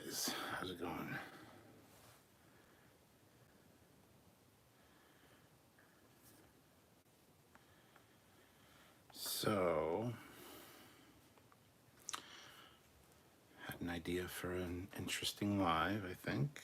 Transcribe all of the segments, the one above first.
boys. How's it going? So, had an idea for an interesting live, I think.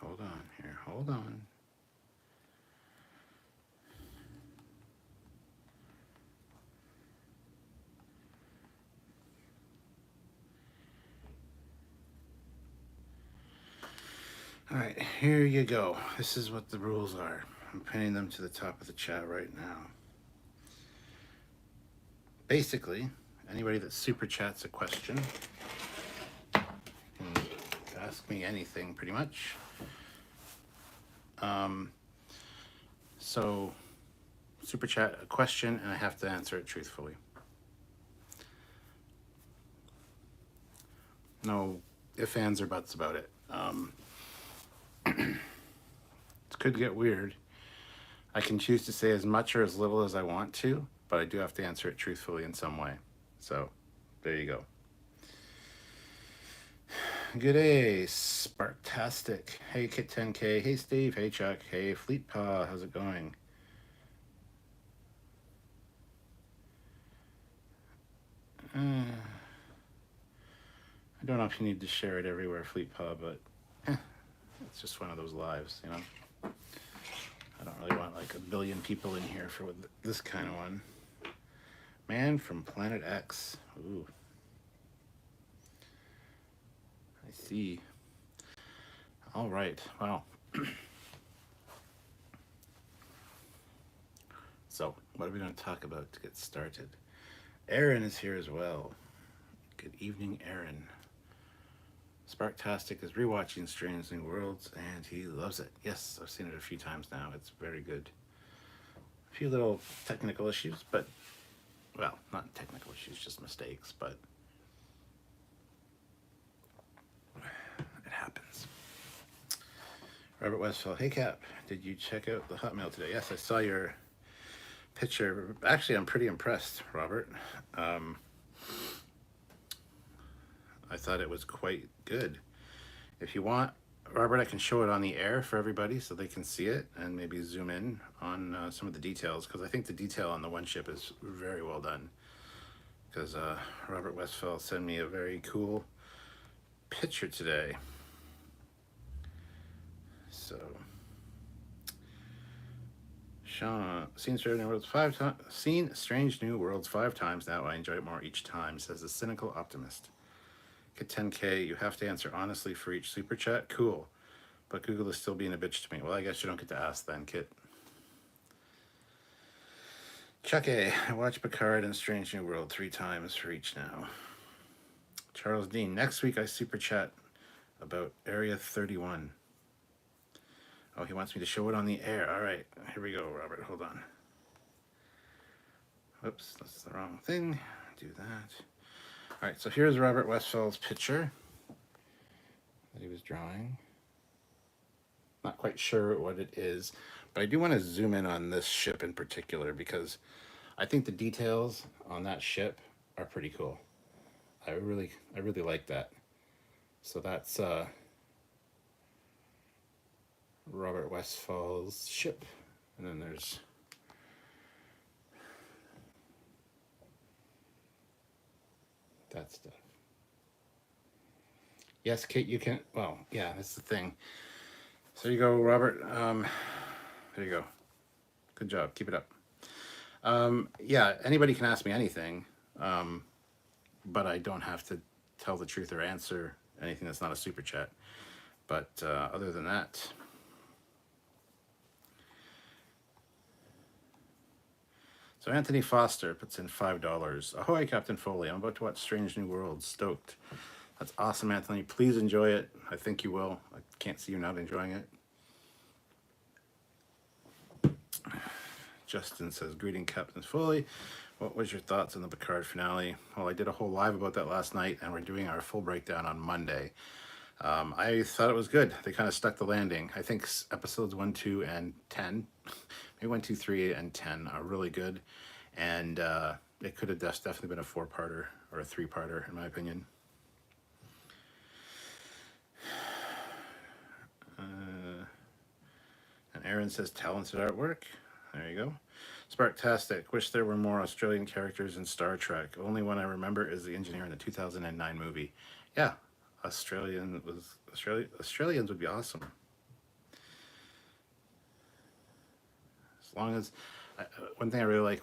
Hold on here, hold on. All right, here you go. This is what the rules are. I'm pinning them to the top of the chat right now. Basically, anybody that super chats a question can ask me anything pretty much. So super chat a question and I have to answer it truthfully. No ifs, ands, or buts about it. It could get weird. I can choose to say as much or as little as I want to, but I do have to answer it truthfully in some way. So there you go. Good day, Sparktastic. Hey, Kit10K. Hey, Steve. Hey, Chuck. Hey, Fleetpaw. How's it going? I don't know if you need to share it everywhere, Fleetpaw, but it's just one of those lives, you know? I don't really want like 1 billion people in here for this kind of one. Man from Planet X. Ooh. I see. All right. Well. So, what are we going to talk about to get started? Aaron is here as well. Good evening, Aaron. Sparktastic is rewatching Strange New Worlds, and he loves it. Yes, I've seen it a few times now. It's very good. A few little technical issues, but, well, not technical issues, just mistakes, but it happens. Robert Westphal, hey Cap, did you check out the Hotmail today? Yes, I saw your picture. Actually, I'm pretty impressed, Robert. I thought it was quite good. If you want, Robert, I can show it on the air for everybody so they can see it and maybe zoom in on some of the details, because I think the detail on the one ship is very well done. Because Robert Westphal sent me a very cool picture today. So, Sean, seen Strange New Worlds 5 times. Seen Strange New Worlds 5 times now. I enjoy it more each time, says the cynical optimist. Get 10K, you have to answer honestly for each super chat. Cool. But Google is still being a bitch to me. Well, I guess you don't get to ask then, Kit. Chuck A, I watched Picard and Strange New World 3 times for each now. Charles Dean, next week I super chat about Area 31. Oh, he wants me to show it on the air. All right, here we go, Robert. Hold on. Whoops, that's the wrong thing. Do that. All right, so here's Robert Westphal's picture that he was drawing. Not quite sure what it is, but I do want to zoom in on this ship in particular because I think the details on that ship are pretty cool. I really like that. So that's Robert Westphal's ship, and then there's that stuff. Yes, Kate, you can. Well, yeah, that's the thing. So there you go, Robert. There you go. Good job. Keep it up. Yeah, anybody can ask me anything, but I don't have to tell the truth or answer anything that's not a super chat. But other than that, so Anthony Foster puts in $5. Ahoy, Captain Foley. I'm about to watch Strange New Worlds. Stoked. That's awesome, Anthony. Please enjoy it. I think you will. I can't see you not enjoying it. Justin says, greeting Captain Foley. What was your thoughts on the Picard finale? Well, I did a whole live about that last night, and we're doing our full breakdown on Monday. I thought it was good. They kind of stuck the landing. I think episodes 1, 2, and 10, maybe 1, 2, 3, and 10 are really good. And it could have definitely been a 4-parter or a 3-parter, in my opinion. And Aaron says, talented artwork. There you go. Sparktastic. Wish there were more Australian characters in Star Trek. Only one I remember is the engineer in the 2009 movie. Yeah, Australians would be awesome. As long as one thing I really like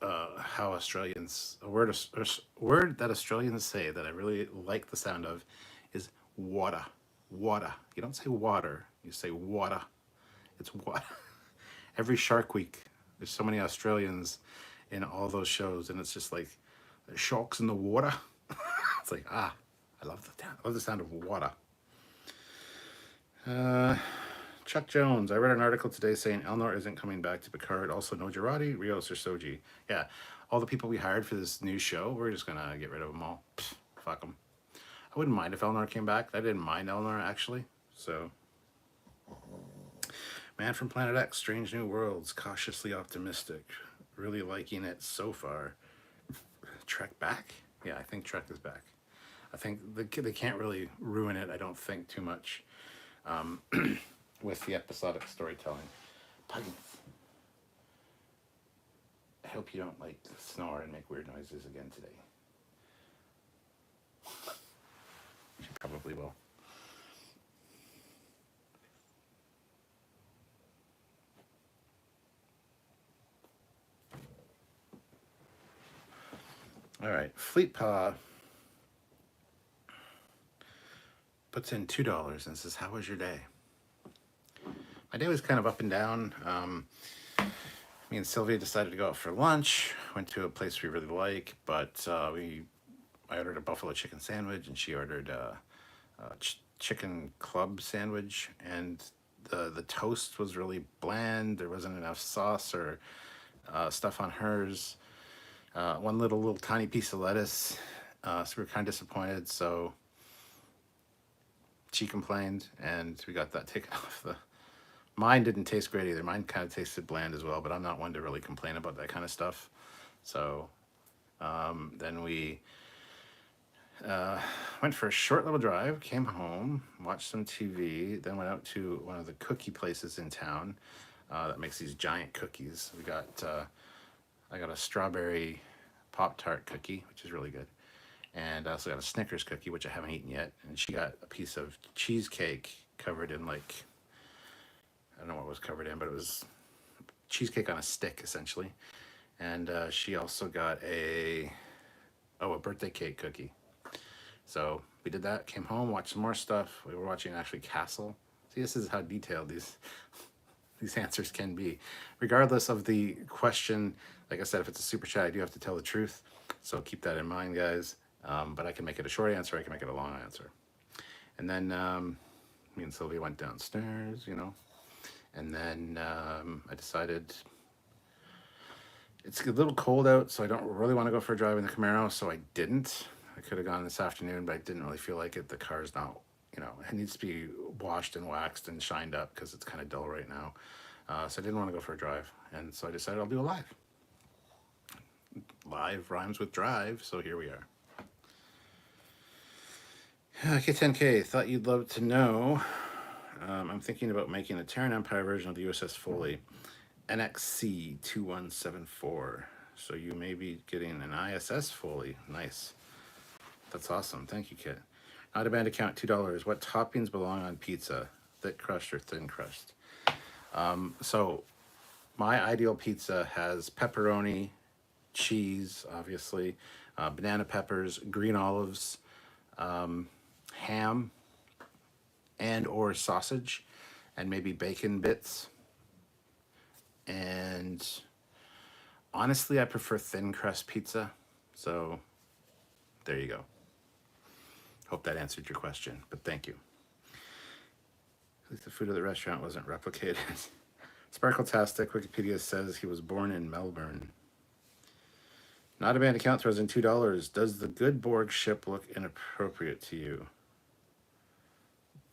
how Australians a word that Australians say that I really like the sound of is water. Water. You don't say water. You say water. It's water. Every Shark Week, there's so many Australians in all those shows, and it's just like sharks in the water. It's like I love the sound of water. Chuck Jones, I read an article today saying Elnor isn't coming back to Picard. Also, no Girardi, Rios, or Soji. Yeah, all the people we hired for this new show, we're just gonna get rid of them all. Pfft, fuck them. I wouldn't mind if Elnor came back. I didn't mind Elnor, actually. So, Man from Planet X, Strange New Worlds, cautiously optimistic. Really liking it so far. Trek back? Yeah, I think Trek is back. I think they can't really ruin it, I don't think, too much. With the episodic storytelling. Puggins. I hope you don't like snore and make weird noises again today. She probably will. All right, Fleet Paw puts in $2 and says, how was your day? My day was kind of up and down. Me and Sylvia decided to go out for lunch. Went to a place we really like, but I ordered a buffalo chicken sandwich, and she ordered a chicken club sandwich. And the toast was really bland. There wasn't enough sauce or stuff on hers. One little tiny piece of lettuce. So we were kind of disappointed. So she complained, and we got that taken off the. Mine didn't taste great either. Mine kind of tasted bland as well, but I'm not one to really complain about that kind of stuff. So then we went for a short little drive, came home, watched some TV, then went out to one of the cookie places in town that makes these giant cookies. I got a strawberry Pop-Tart cookie, which is really good. And I also got a Snickers cookie, which I haven't eaten yet. And she got a piece of cheesecake covered in like, I don't know what it was covered in, but it was cheesecake on a stick, essentially. And she also got a birthday cake cookie. So we did that, came home, watched some more stuff. We were watching actually Castle. See, this is how detailed these answers can be. Regardless of the question, like I said, if it's a super chat, I do have to tell the truth. So keep that in mind, guys. But I can make it a short answer, I can make it a long answer. And then me and Sylvia went downstairs, and then I decided it's a little cold out, so I don't really want to go for a drive in the Camaro, so I didn't. I could have gone this afternoon, but I didn't really feel like it. The car's not, it needs to be washed and waxed and shined up because it's kind of dull right now. So I didn't want to go for a drive, and so I decided I'll do a live. Live rhymes with drive, so here we are. K10K, thought you'd love to know. I'm thinking about making a Terran Empire version of the USS Foley, NXC 2174. So you may be getting an ISS Foley. Nice. That's awesome. Thank you, Kit. Not a band account, $2. What toppings belong on pizza? Thick crust or thin crust? So my ideal pizza has pepperoni, cheese, obviously, banana peppers, green olives, ham, and or sausage, and maybe bacon bits. And honestly, I prefer thin crust pizza. So there you go. Hope that answered your question, but thank you. At least the food of the restaurant wasn't replicated. Sparkletastic, Wikipedia says he was born in Melbourne. Not a band account throws in $2. Does the Good Borg ship look inappropriate to you?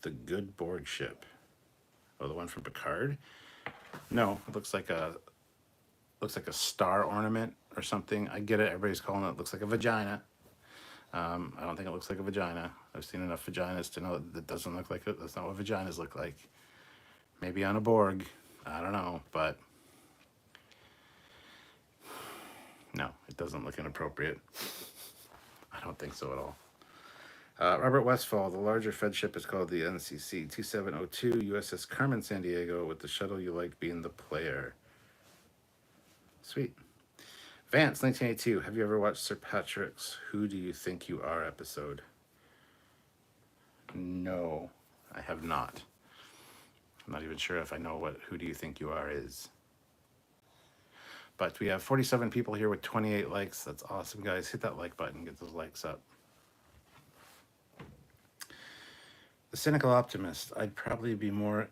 The Good Borg ship. Oh, the one from Picard? No, it looks like a star ornament or something. I get it. Everybody's calling it. Looks like a vagina. I don't think it looks like a vagina. I've seen enough vaginas to know that it doesn't look like it. That's not what vaginas look like. Maybe on a Borg. I don't know, but no, it doesn't look inappropriate. I don't think so at all. Robert Westfall, the larger Fed ship is called the NCC 2702 USS Carmen San Diego, with the shuttle you like being the player. Sweet. Vance, 1982, have you ever watched Sir Patrick's Who Do You Think You Are episode? No, I have not. I'm not even sure if I know what Who Do You Think You Are is. But we have 47 people here with 28 likes. That's awesome, guys. Hit that like button, get those likes up. The Cynical Optimist, it'd probably be more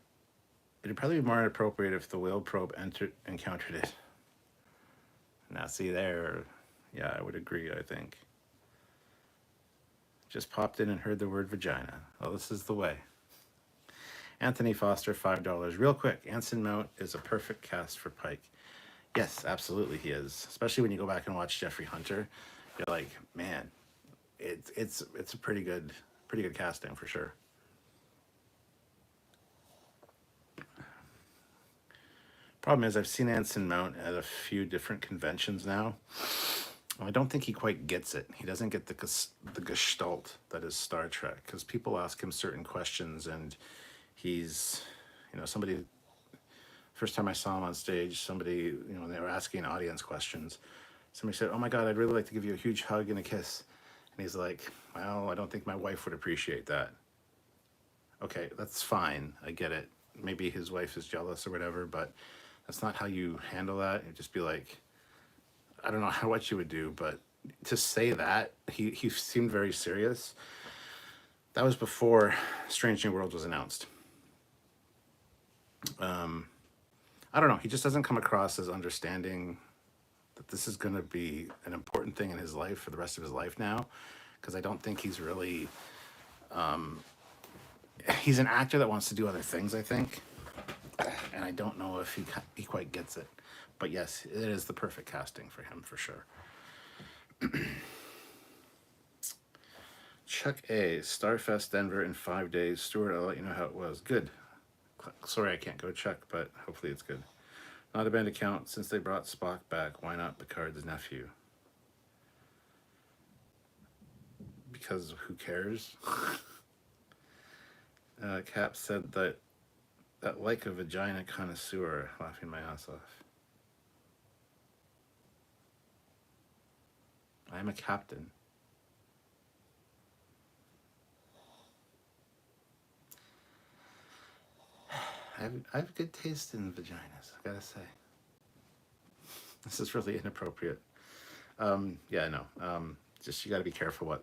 appropriate if the whale probe encountered it. Now, see there, yeah, I would agree, I think. Just popped in and heard the word vagina. Well, this is the way. Anthony Foster, $5. Real quick, Anson Mount is a perfect cast for Pike. Yes, absolutely he is. Especially when you go back and watch Jeffrey Hunter. You're like, man, it's a pretty good casting for sure. Problem is, I've seen Anson Mount at a few different conventions now. I don't think he quite gets it. He doesn't get the gestalt that is Star Trek, because people ask him certain questions, and he's, somebody. First time I saw him on stage, somebody, they were asking audience questions. Somebody said, "Oh my God, I'd really like to give you a huge hug and a kiss," and he's like, "Well, I don't think my wife would appreciate that." Okay, that's fine. I get it. Maybe his wife is jealous or whatever, but that's not how you handle that. You'd just be like, I don't know what you would do, but to say that, he seemed very serious. That was before Strange New Worlds was announced. I don't know. He just doesn't come across as understanding that this is going to be an important thing in his life for the rest of his life now, because I don't think he's really... he's an actor that wants to do other things, I think, and I don't know if he quite gets it. But yes, it is the perfect casting for him, for sure. Chuck A. Starfest Denver in 5 days. Stuart, I'll let you know how it was. Good. Sorry I can't go, Chuck, but hopefully it's good. Not a band account. Since they brought Spock back, why not Picard's nephew? Because who cares? Cap said that like a vagina connoisseur, laughing my ass off. I'm a captain. I have good taste in vaginas, I gotta say. This is really inappropriate. Yeah, no. Just you gotta be careful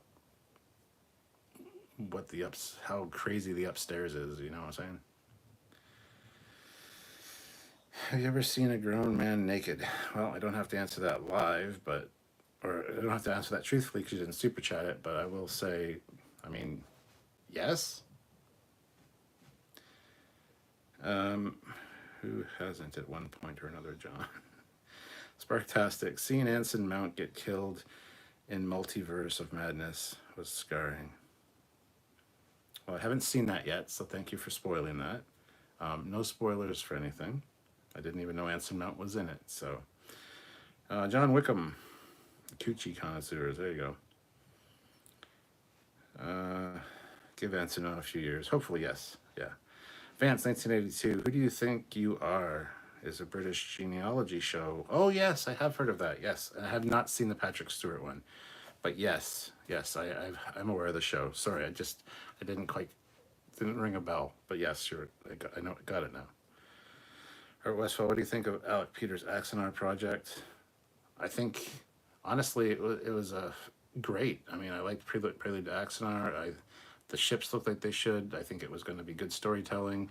how crazy the upstairs is, you know what I'm saying? Have you ever seen a grown man naked? Well, I don't have to answer that live, or I don't have to answer that truthfully because you didn't super chat it, but I will say, yes. Who hasn't at one point or another, John? Sparktastic. Seeing Anson Mount get killed in Multiverse of Madness was scarring. Well, I haven't seen that yet, so thank you for spoiling that. No spoilers for anything. I didn't even know Anson Mount was in it, so. John Wickham. Coochie connoisseurs, there you go. Give Anson Mount a few years. Hopefully, yes. Yeah. Vance, 1982. Who do you think you are? Is a British genealogy show. Oh, yes, I have heard of that. Yes, I have not seen the Patrick Stewart one. But yes, I'm aware of the show. Sorry, I didn't ring a bell. But yes, got it now. Art Westfall, what do you think of Alec Peters' Axanar project? I think, honestly, it was great. I liked Prelude to Axanar. The ships looked like they should. I think it was going to be good storytelling.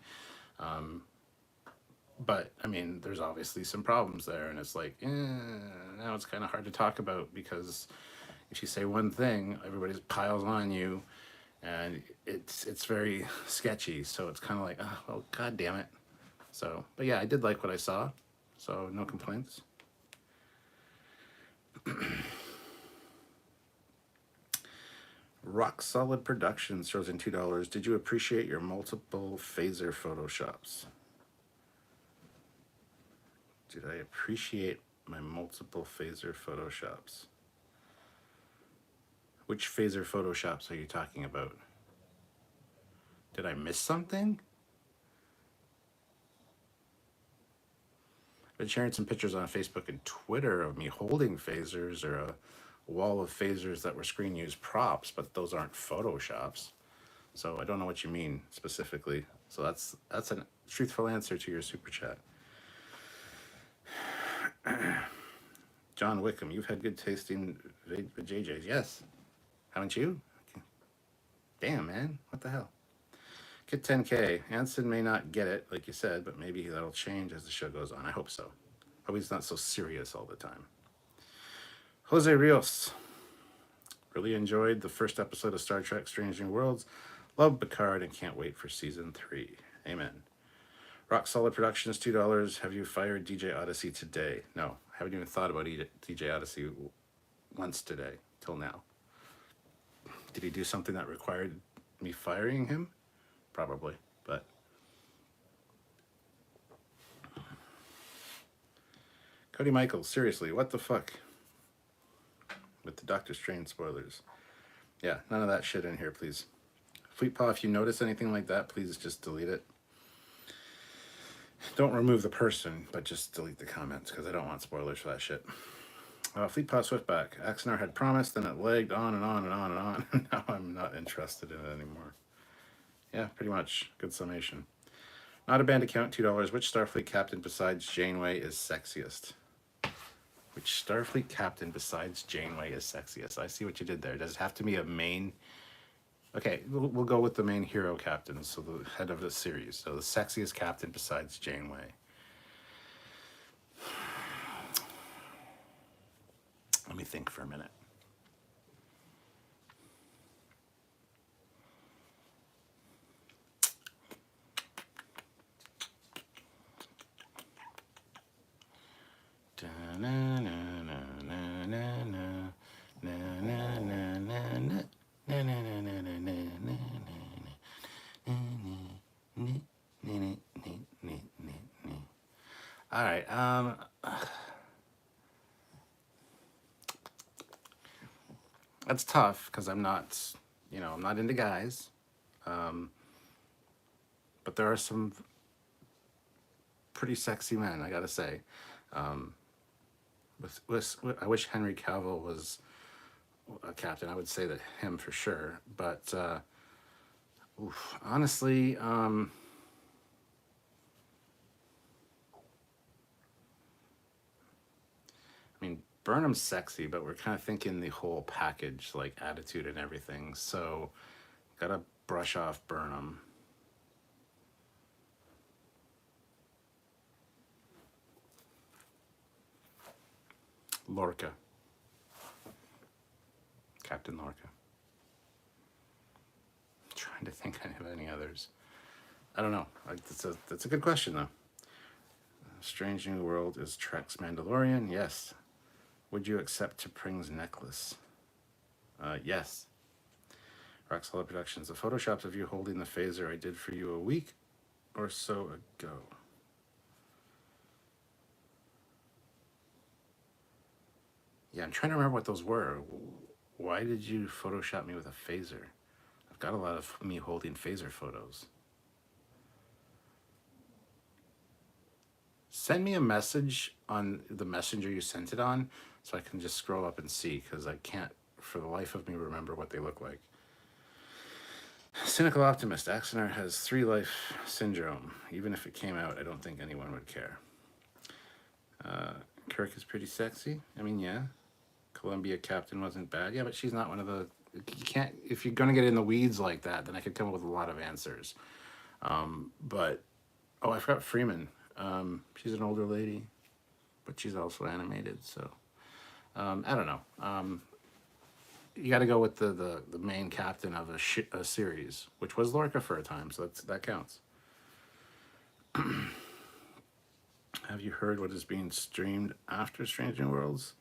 But I mean, there's obviously some problems there, and it's like, now it's kind of hard to talk about because if you say one thing, everybody piles on you, and it's very sketchy. So it's kind of like, oh, well, god damn it. So, but yeah, I did like what I saw, so no complaints. Rock Solid Productions throws in $2. Did you appreciate your multiple phaser photoshops? Did I appreciate my multiple phaser photoshops? Which phaser photoshops are you talking about? Did I miss something? I've been sharing some pictures on Facebook and Twitter of me holding phasers or a wall of phasers that were screen used props, but those aren't photoshops. So I don't know what you mean specifically. So that's a truthful answer to your super chat. John Wickham, you've had good tasting JJs. Yes. Haven't you? Damn, man. What the hell? Get 10K. Anson may not get it, like you said, but maybe that'll change as the show goes on. I hope so. Hope he's not so serious all the time. Jose Rios. Really enjoyed the first episode of Star Trek Strange New Worlds. Love Picard and can't wait for season 3. Amen. Rock Solid Productions, $2. Have you fired DJ Odyssey today? No, I haven't even thought about DJ Odyssey once today, till now. Did he do something that required me firing him? Probably, but... Cody Michaels, seriously, what the fuck? With the Doctor Strange spoilers. Yeah, none of that shit in here, please. Fleetpaw, if you notice anything like that, please just delete it. Don't remove the person, but just delete the comments, because I don't want spoilers for that shit. Fleetpaw Swiftback. Axanar had promised, then it lagged on and on and on and on. Now I'm not interested in it anymore. Yeah, pretty much. Good summation. Not a band account, $2. Which Starfleet captain besides Janeway is sexiest? Which Starfleet captain besides Janeway is sexiest? I see what you did there. Does it have to be a main... Okay, we'll go with the main hero captain, so the head of the series. So the sexiest captain besides Janeway. Let me think for a minute. All right. That's tough because I'm not, I'm not into guys. But there are some pretty sexy men, I gotta say. I wish Henry Cavill was a captain. I would say that him for sure. But honestly, I mean, Burnham's sexy, but we're kind of thinking the whole package, like attitude and everything. So, gotta brush off Burnham. Lorca. Captain Lorca. I'm trying to think of any others. I don't know. That's a good question, though. Strange New World is Trek's Mandalorian? Yes. Would you accept T'Pring's necklace? Yes. Rock Solid Productions. The photoshops of you holding the phaser I did for you a week or so ago. Yeah, I'm trying to remember what those were. Why did you Photoshop me with a phaser? I've got a lot of me holding phaser photos. Send me a message on the messenger you sent it on so I can just scroll up and see, because I can't, for the life of me, remember what they look like. Cynical Optimist. Axanar has 3-life syndrome. Even if it came out, I don't think anyone would care. Kirk is pretty sexy. I mean, yeah. Columbia captain wasn't bad. Yeah, but she's not one of the... You can't... If you're going to get in the weeds like that, then I could come up with a lot of answers. But... Oh, I forgot Freeman. She's an older lady, but she's also animated, so I don't know. You got to go with the main captain of a series, which was Lorca for a time, so that counts. Have you heard what is being streamed after Strange New Worlds?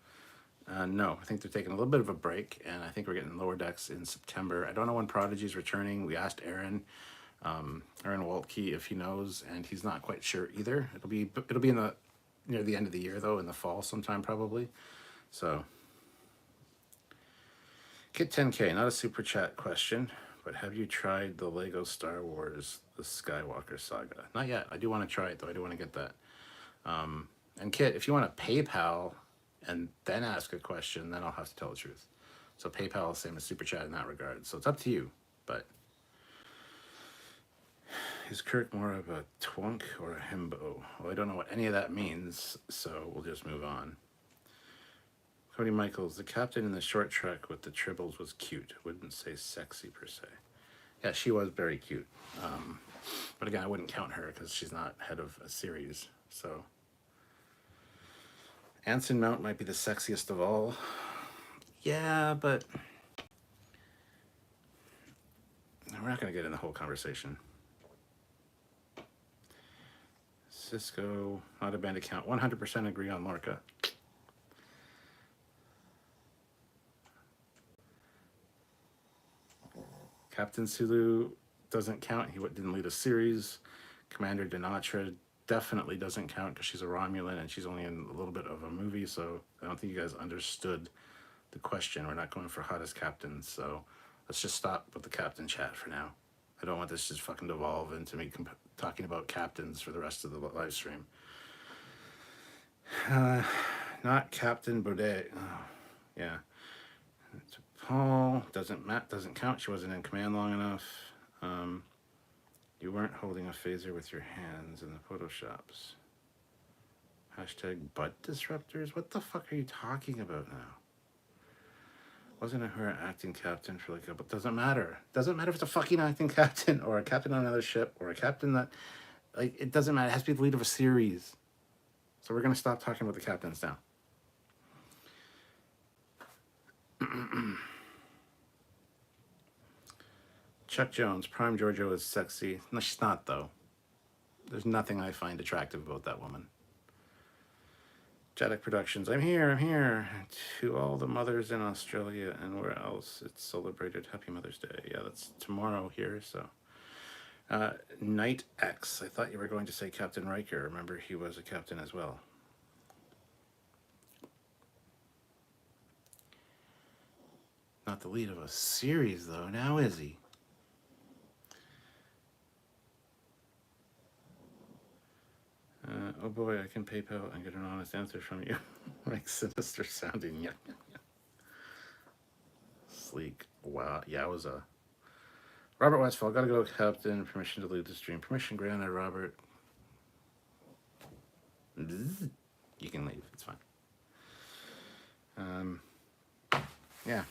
No, I think they're taking a little bit of a break, and I think we're getting Lower Decks in September. I don't know when Prodigy's returning. We asked Aaron Waltke if he knows, and he's not quite sure either. It'll be in the near the end of the year though, in the fall sometime probably. So, Kit 10K, not a super chat question, but have you tried the Lego Star Wars The Skywalker Saga? Not yet. I do want to try it though. I do want to get that. And Kit, if you want to PayPal and then ask a question, then I'll have to tell the truth. So PayPal is the same as super chat in that regard. So it's up to you, but. Is Kirk more of a twunk or a himbo? Well, I don't know what any of that means, so we'll just move on. Cody Michaels, the captain in the short trek with the tribbles was cute. Wouldn't say sexy per se. Yeah, she was very cute. But again, I wouldn't count her because she's not head of a series. So Anson Mount might be the sexiest of all. Yeah, but we're not going to get in the whole conversation. Cisco, not a band account. 100% agree on Lorca. Captain Sulu doesn't count. He didn't lead a series. Commander Denatra definitely doesn't count because she's a Romulan and she's only in a little bit of a movie. So I don't think you guys understood the question. We're not going for hottest captains. So let's just stop with the captain chat for now. I don't want this to just fucking devolve into me talking about captains for the rest of the live stream. Not Captain Baudet. Oh, yeah. Paul doesn't count. She wasn't in command long enough. You weren't holding a phaser with your hands in the photoshops. Hashtag butt disruptors. What the fuck are you talking about now? Wasn't it her acting captain for like but doesn't matter. Doesn't matter if it's a fucking acting captain or a captain on another ship or a captain that it doesn't matter. It has to be the lead of a series. So we're gonna stop talking about the captains now. Chuck Jones, Prime Giorgio is sexy. No, she's not though. There's nothing I find attractive about that woman. Jedic Productions, I'm here. To all the mothers in Australia and where else it's celebrated, Happy Mother's Day. Yeah, that's tomorrow here, so. Knight X, I thought you were going to say Captain Riker. Remember, he was a captain as well. Not the lead of a series, though. Now is he? Oh boy, I can PayPal and get an honest answer from you. Like sinister sounding. Yeah. Sleek. Wow. Yowza. Robert Westfall, gotta go, Captain. Permission to leave the stream. Permission granted, Robert. You can leave. It's fine. Yeah.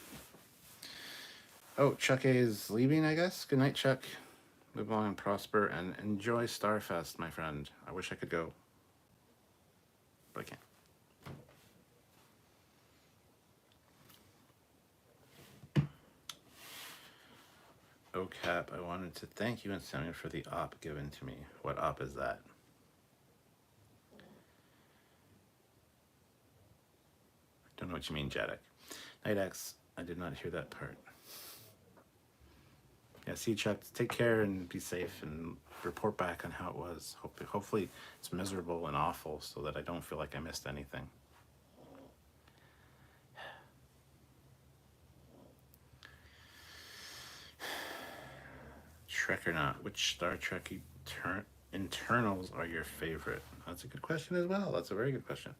Oh, Chuck A is leaving, I guess. Good night, Chuck. Live long and prosper and enjoy Starfest, my friend. I wish I could go, but I can't. Oh, Cap, I wanted to thank you and Samuel for the op given to me. What op is that? I don't know what you mean, Jedic. Night X, I did not hear that part. Yeah, see, Chuck, take care and be safe and report back on how it was. Hopefully it's miserable and awful so that I don't feel like I missed anything. Trek or not, which Star Trek internals are your favorite? That's a good question as well. That's a very good question.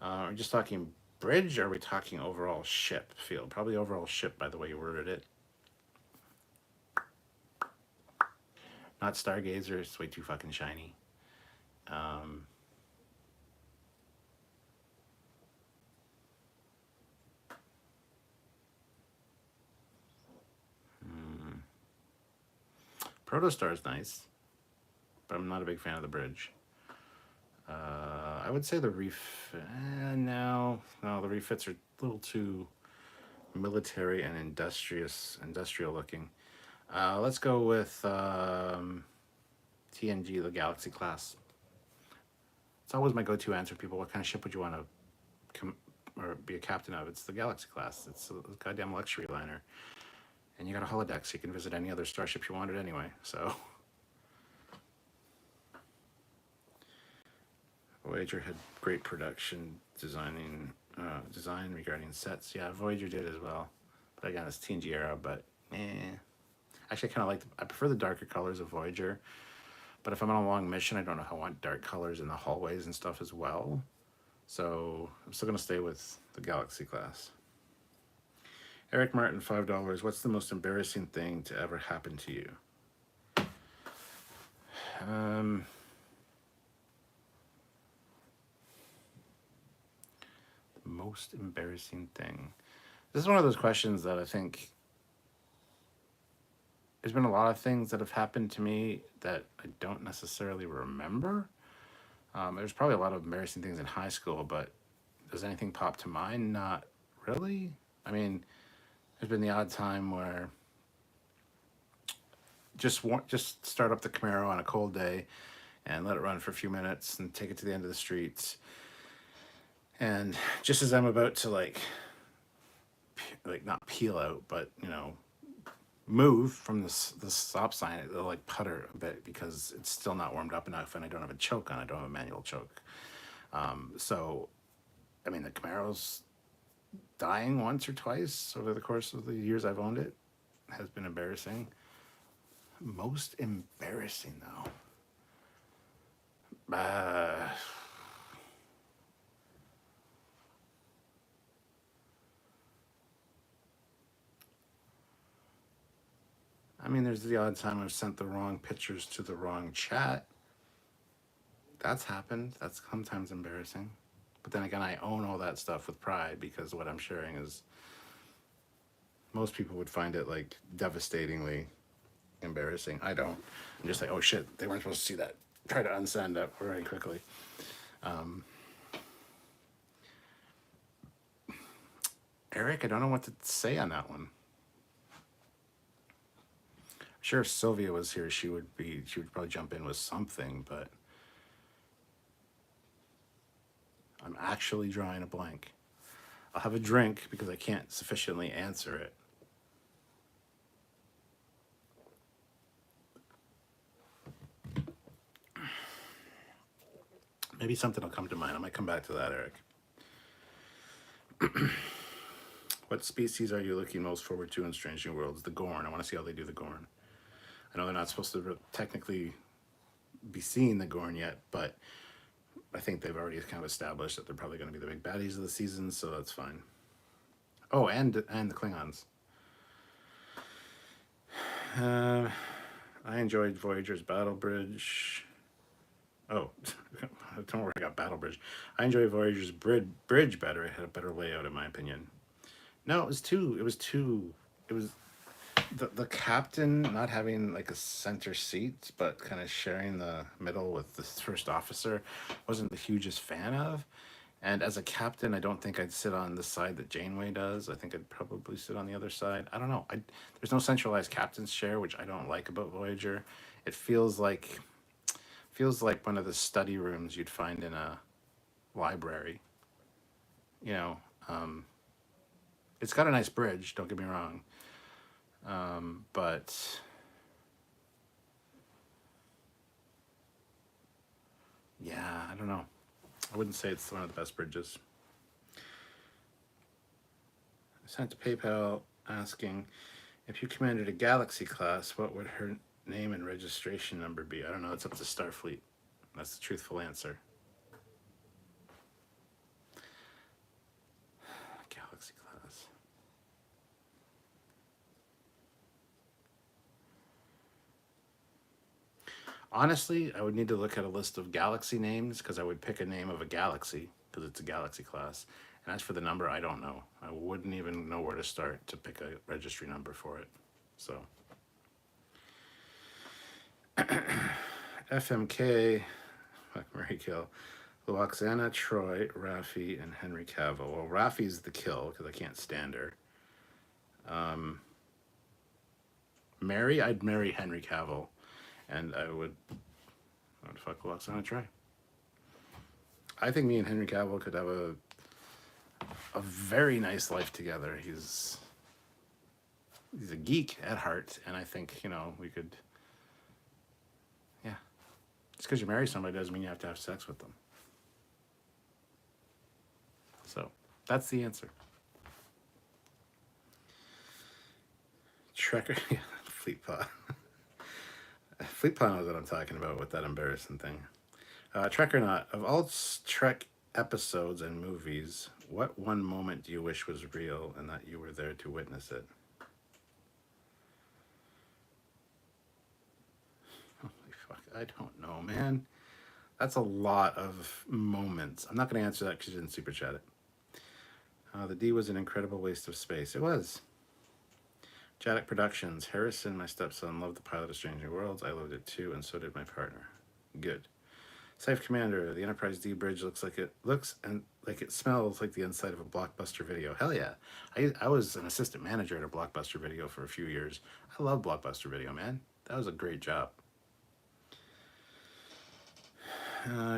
Are we just talking bridge or are we talking overall ship feel? Probably overall ship by the way you worded it. Not Stargazer, it's way too fucking shiny. Protostar's nice, but I'm not a big fan of the bridge. I would say the no, the refits are a little too military and industrial looking. Let's go with TNG, the Galaxy class. It's always my go-to answer. People, what kind of ship would you want to or be a captain of? It's the Galaxy class. It's a goddamn luxury liner, and you got a holodeck, so you can visit any other starship you wanted anyway. So, Voyager had great production design regarding sets. Yeah, Voyager did as well, but again, it's TNG era. But actually, I kind of like. I prefer the darker colors of Voyager. But if I'm on a long mission, I don't know how I want dark colors in the hallways and stuff as well. So I'm still going to stay with the Galaxy class. Eric Martin, $5. What's the most embarrassing thing to ever happen to you? The most embarrassing thing. This is one of those questions that I think there's been a lot of things that have happened to me that I don't necessarily remember. There's probably a lot of embarrassing things in high school, but does anything pop to mind? Not really. I mean, there's been the odd time where just start up the Camaro on a cold day and let it run for a few minutes and take it to the end of the streets. And just as I'm about to like not peel out, but move from the stop sign, it'll like putter a bit because it's still not warmed up enough, and I don't have a choke on. I don't have a manual choke. So, I mean, the Camaro's dying once or twice over the course of the years I've owned it has been embarrassing. Most embarrassing though. I mean, there's the odd time I've sent the wrong pictures to the wrong chat. That's happened. That's sometimes embarrassing. But then again, I own all that stuff with pride because what I'm sharing is, most people would find it like devastatingly embarrassing. I don't. I'm just like, oh shit, they weren't supposed to see that. Try to unsend it very quickly. Eric, I don't know what to say on that one. Sure, if Sylvia was here, she would probably jump in with something, but I'm actually drawing a blank. I'll have a drink because I can't sufficiently answer it. Maybe something will come to mind. I might come back to that, Eric. What species are you looking most forward to in Strange New Worlds? The Gorn. I want to see how they do the Gorn. I know they're not supposed to technically be seeing the Gorn yet, but I think they've already kind of established that they're probably going to be the big baddies of the season, so that's fine. Oh, and the Klingons. I enjoyed Voyager's Battle Bridge. Oh, don't worry, I got Battle Bridge. I enjoy Voyager's bridge better. It had a better layout, in my opinion. No, it was the captain not having like a center seat, but kind of sharing the middle with the first officer, wasn't the hugest fan of. And as a captain, I don't think I'd sit on the side that Janeway does. I think I'd probably sit on the other side. I don't know. There's no centralized captain's chair, which I don't like about Voyager. It feels like one of the study rooms you'd find in a library. It's got a nice bridge, don't get me wrong. But yeah, I don't know. I wouldn't say it's one of the best bridges. I sent to PayPal asking, if you commanded a Galaxy class, what would her name and registration number be? I don't know. It's up to Starfleet. That's the truthful answer. Galaxy class. Honestly, I would need to look at a list of Galaxy names because I would pick a name of a Galaxy because it's a Galaxy class. And as for the number, I don't know. I wouldn't even know where to start to pick a registry number for it. So, FMK, fuck Mary Kill. Loxana, Troy, Raffi, and Henry Cavill. Well, Raffi's the kill because I can't stand her. Marry? I'd marry Henry Cavill, and I would fuck Loxana, Troy. I think me and Henry Cavill could have a very nice life together. He's a geek at heart, and I think, you know, we could, yeah. Just because you marry somebody doesn't mean you have to have sex with them. So, that's the answer. Trekker, yeah, Fleet Paw. Fleet Paw knows what I'm talking about with that embarrassing thing. Trek or not, of all Trek episodes and movies, what one moment do you wish was real and that you were there to witness it? Holy fuck, I don't know, man. That's a lot of moments. I'm not going to answer that because you didn't super chat it. The D was an incredible waste of space. It was. Jaddock Productions. Harrison, my stepson, loved the pilot of Stranger Worlds. I loved it too, and so did my partner. Good. Safe Commander. The Enterprise D bridge looks and like it smells like the inside of a Blockbuster Video. Hell yeah. I was an assistant manager at a Blockbuster Video for a few years. I love Blockbuster Video, man. That was a great job.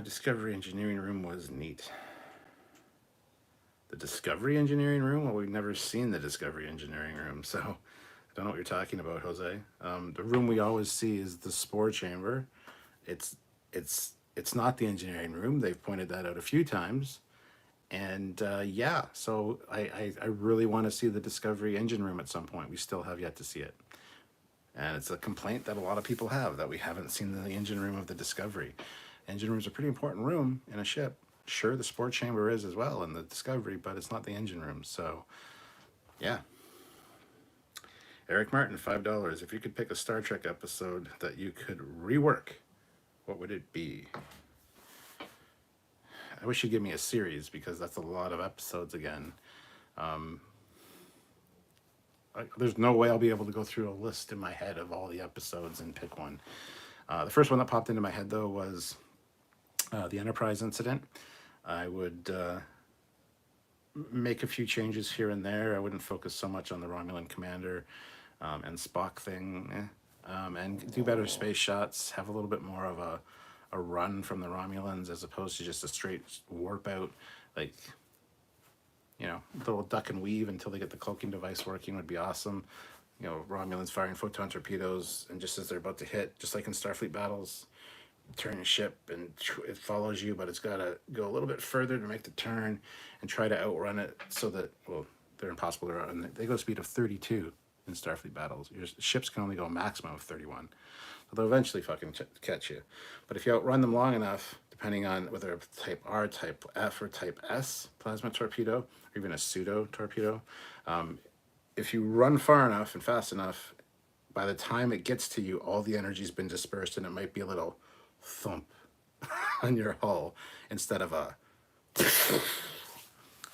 Discovery Engineering Room was neat. The Discovery Engineering Room? Well, we've never seen the Discovery Engineering Room, so I don't know what you're talking about, Jose. The room we always see is the Spore Chamber. It's not the engineering room. They've pointed that out a few times. And yeah, so I really want to see the Discovery Engine Room at some point. We still have yet to see it. And it's a complaint that a lot of people have, that we haven't seen the engine room of the Discovery. Engine room is a pretty important room in a ship. Sure, the Spore Chamber is as well in the Discovery, but it's not the engine room. So, yeah. Eric Martin, $5. If you could pick a Star Trek episode that you could rework, what would it be? I wish you'd give me a series because that's a lot of episodes again. There's no way I'll be able to go through a list in my head of all the episodes and pick one. The first one that popped into my head, though, was the Enterprise incident. I would make a few changes here and there. I wouldn't focus so much on the Romulan commander and Spock thing, and do better space shots, have a little bit more of a run from the Romulans as opposed to just a straight warp out. Like, you know, a little duck and weave until they get the cloaking device working would be awesome. You know, Romulans firing photon torpedoes, and just as they're about to hit, just like in Starfleet battles, turn your ship and it follows you, but it's got to go a little bit further to make the turn and try to outrun it so that, well, they're impossible to run. They go speed of 32 in Starfleet battles. Your ships can only go a maximum of 31. So they'll eventually fucking catch you. But if you outrun them long enough, depending on whether a type R, type F, or type S plasma torpedo, or even a pseudo torpedo, if you run far enough and fast enough, by the time it gets to you, all the energy's been dispersed and it might be a little thump on your hull instead of a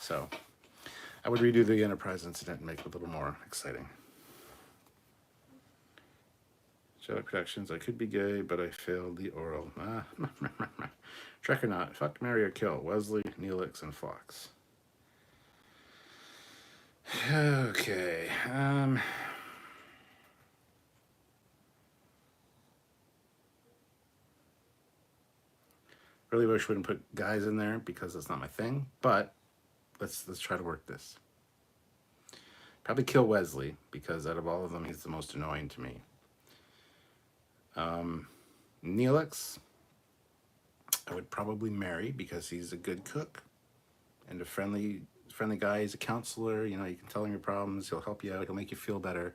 so I would redo the Enterprise incident and make it a little more exciting. Shadow Productions, I could be gay, but I failed the oral. Trek or not, fuck, marry or kill, Wesley, Neelix, and Fox. Okay, really wish we wouldn't put guys in there because that's not my thing, but let's try to work this. Probably kill Wesley because out of all of them, he's the most annoying to me. Neelix, I would probably marry because he's a good cook and a friendly guy. He's a counselor. You know, you can tell him your problems. He'll help you out. He'll make you feel better.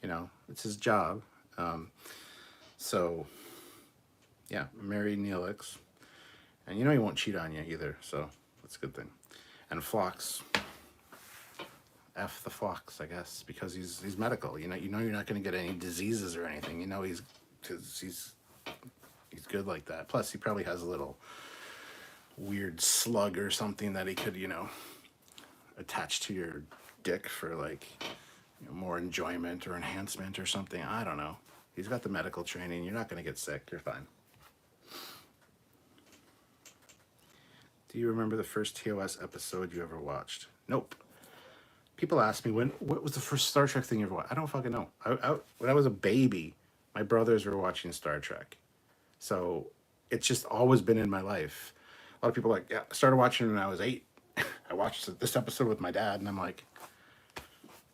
You know, it's his job. So, yeah, marry Neelix. And you know he won't cheat on you either, so that's a good thing. And Phlox, F the Phlox, I guess, because he's medical. You know you're not going to get any diseases or anything. You know he's good like that. Plus, he probably has a little weird slug or something that he could, you know, attach to your dick for, like, you know, more enjoyment or enhancement or something. I don't know. He's got the medical training. You're not going to get sick. You're fine. Do you remember the first TOS episode you ever watched? Nope. People ask me, what was the first Star Trek thing you ever watched? I don't fucking know. When I was a baby, my brothers were watching Star Trek. So it's just always been in my life. A lot of people are like, yeah, I started watching when I was 8. I watched this episode with my dad, and I'm like,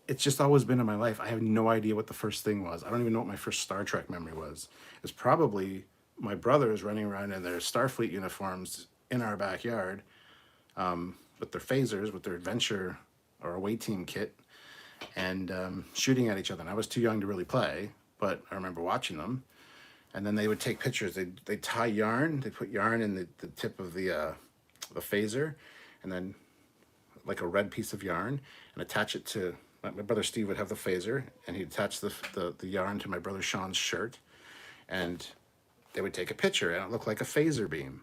it's just always been in my life. I have no idea what the first thing was. I don't even know what my first Star Trek memory was. It's probably my brothers running around in their Starfleet uniforms in our backyard, with their phasers, with their adventure or away team kit, and shooting at each other. And I was too young to really play, but I remember watching them. And then they would take pictures. They'd tie yarn. They put yarn in the tip of the phaser, and then like a red piece of yarn, and attach it to, my brother Steve would have the phaser, and he'd attach the yarn to my brother Sean's shirt, and they would take a picture, and it looked like a phaser beam.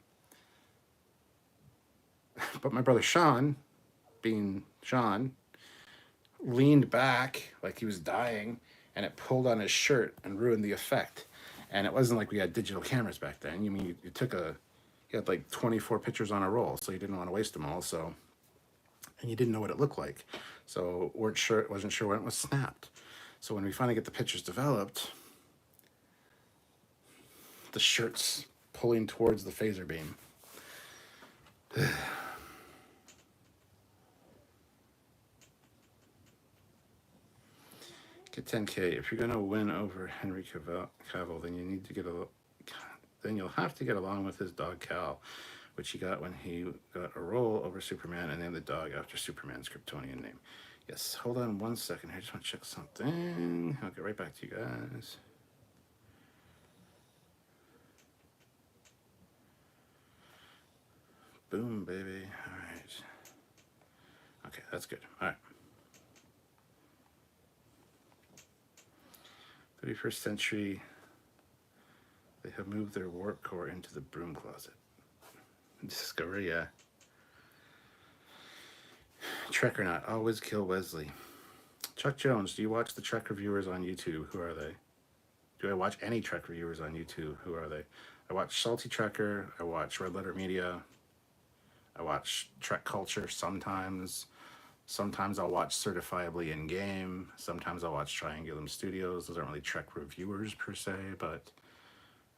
But my brother Sean, being Sean, leaned back like he was dying, and it pulled on his shirt and ruined the effect. And it wasn't like we had digital cameras back then. You mean you had like 24 pictures on a roll, so you didn't want to waste them all. So, and you didn't know what it looked like, so wasn't sure when it was snapped. So when we finally get the pictures developed, the shirt's pulling towards the phaser beam. Get 10K. If you're gonna win over Henry Cavill, then then you'll have to get along with his dog Cal, which he got when he got a role over Superman and named the dog after Superman's Kryptonian name. Yes, hold on 1 second. I just want to check something. I'll get right back to you guys. Boom, baby. All right. Okay, that's good. All right. 31st century, they have moved their warp core into the broom closet. Discovery, yeah. Trek or not, always kill Wesley. Chuck Jones, do you watch the Trek reviewers on YouTube? Who are they? Do I watch any Trek reviewers on YouTube? Who are they? I watch Salty Trekker, I watch Red Letter Media, I watch Trek Culture sometimes. Sometimes I'll watch Certifiably In Game. Sometimes I'll watch Triangulum Studios. Those aren't really Trek reviewers per se, but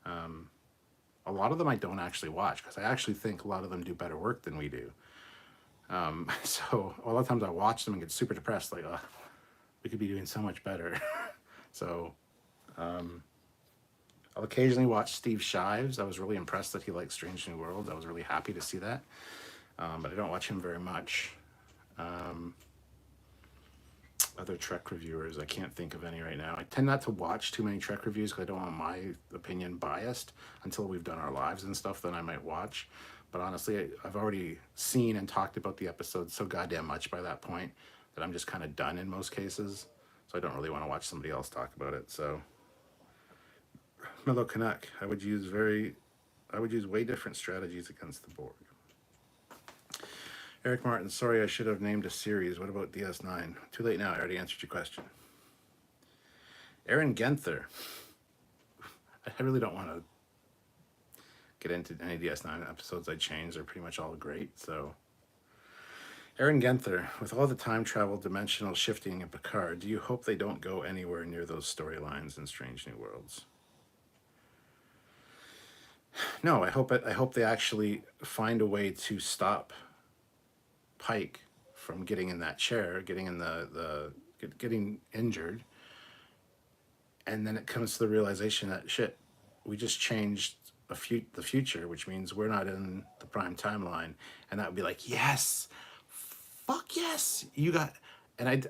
a lot of them I don't actually watch because I actually think a lot of them do better work than we do. So a lot of times I watch them and get super depressed, like, oh, we could be doing so much better. So I'll occasionally watch Steve Shives. I was really impressed that he liked Strange New Worlds. I was really happy to see that, but I don't watch him very much. Other Trek reviewers, I can't think of any right now. I tend not to watch too many Trek reviews because I don't want my opinion biased until we've done our lives and stuff. Then I might watch, but honestly, I've already seen and talked about the episode so goddamn much by that point that I'm just kind of done in most cases. So I don't really want to watch somebody else talk about it. So Mellow Canuck, I would use way different strategies against the board. Eric Martin, sorry, I should have named a series. What about DS9? Too late now. I already answered your question. Aaron Genther. I really don't want to get into any DS9 episodes I changed. They're pretty much all great. So, Aaron Genther, with all the time travel, dimensional shifting in Picard, do you hope they don't go anywhere near those storylines in Strange New Worlds? No, I hope they actually find a way to stop Pike from getting in that chair, getting in getting injured, and then it comes to the realization that shit, we just changed the future, which means we're not in the prime timeline, and that would be like, yes, fuck yes, you got. And I'd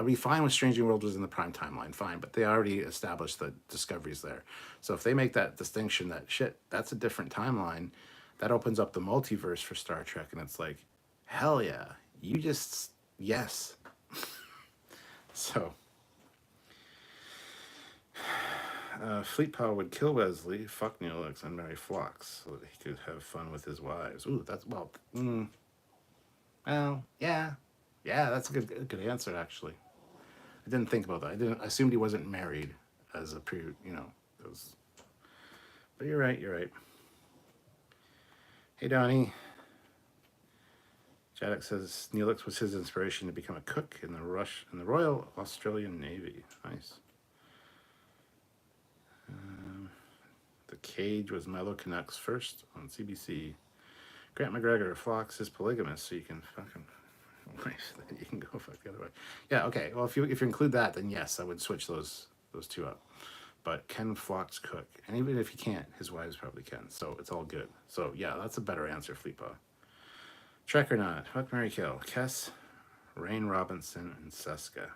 be fine with Strange New World was in the prime timeline, fine, but they already established the Discovery's there. So if they make that distinction that shit, that's a different timeline, that opens up the multiverse for Star Trek, and it's like, hell yeah, yes. So, Fleet Power would kill Wesley, fuck Neelix, and marry Phlox so that he could have fun with his wives. Ooh, that's, well, yeah, that's a good answer, actually. I didn't think about that. I assumed he wasn't married as a but you're right. Hey, Donnie. Shattuck says Neelix was his inspiration to become a cook in the Royal Australian Navy. Nice. The Cage was Milo Canucks first on CBC. Grant McGregor, Phlox is polygamous, so you can fucking you can go fuck the other way. Yeah, okay. Well, if you include that, then yes, I would switch those two up. But can Phlox cook? And even if he can't, his wives probably can. So it's all good. So yeah, that's a better answer, Fleetpaw. Trek or not? Fuck, marry, kill. Kess, Rain Robinson, and Seska.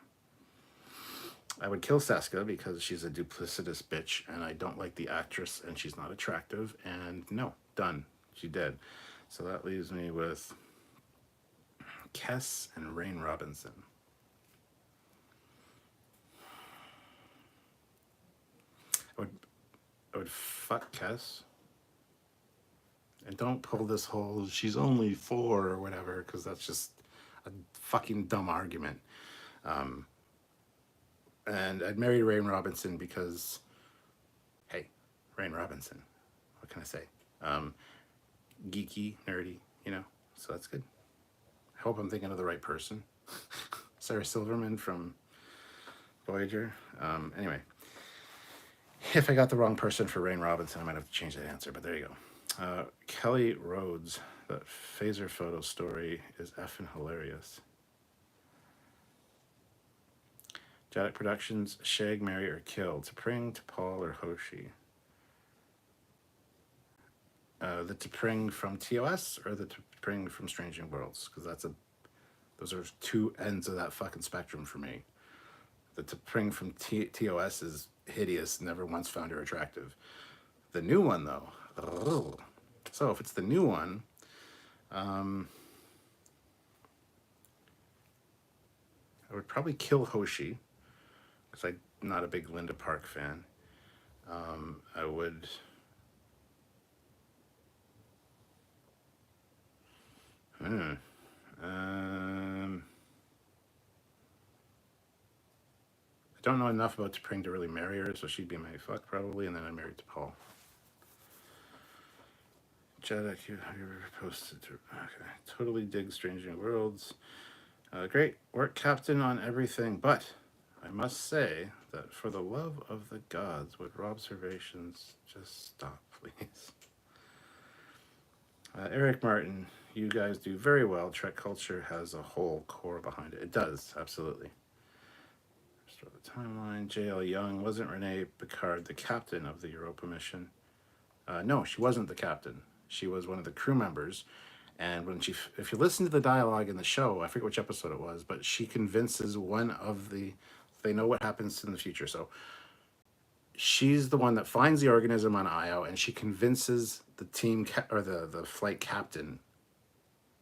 I would kill Seska because she's a duplicitous bitch, and I don't like the actress, and she's not attractive. And no, done. She dead. So that leaves me with Kess and Rain Robinson. I would fuck Kess. And don't pull this whole she's only 4 or whatever, because that's just a fucking dumb argument. And I'd marry Rain Robinson because, hey, Rain Robinson. What can I say? Geeky, nerdy, you know, so that's good. I hope I'm thinking of the right person. Sarah Silverman from Voyager. Anyway, if I got the wrong person for Rain Robinson, I might have to change that answer, but there you go. Kelly Rhodes, that phaser photo story is effing hilarious. Jadic Productions, Shag, Marry, or Kill. T'Pring, T'Pol, or Hoshi. The T'Pring from TOS or the T'Pring from Strange New Worlds? Because those are two ends of that fucking spectrum for me. The T'Pring from TOS is hideous, never once found her attractive. The new one, though. Ugh. So if it's the new one, I would probably kill Hoshi, because I'm not a big Linda Park fan. I would... I don't know enough about T'Pring to really marry her, so she'd be my fuck probably, and then I married T'Pol. Jedic, you ever posted to... Okay. Totally dig Strange New Worlds. Great work, Captain, on everything, but I must say that for the love of the gods, would observations just stop, please? Eric Martin, you guys do very well. Trek culture has a whole core behind it. It does, absolutely. Restore the timeline. J.L. Young, wasn't Renee Picard the captain of the Europa mission? No, she wasn't the captain. She was one of the crew members. And when if you listen to the dialogue in the show, I forget which episode it was, but she convinces one of they know what happens in the future. So she's the one that finds the organism on Io, and she convinces the team or the flight captain,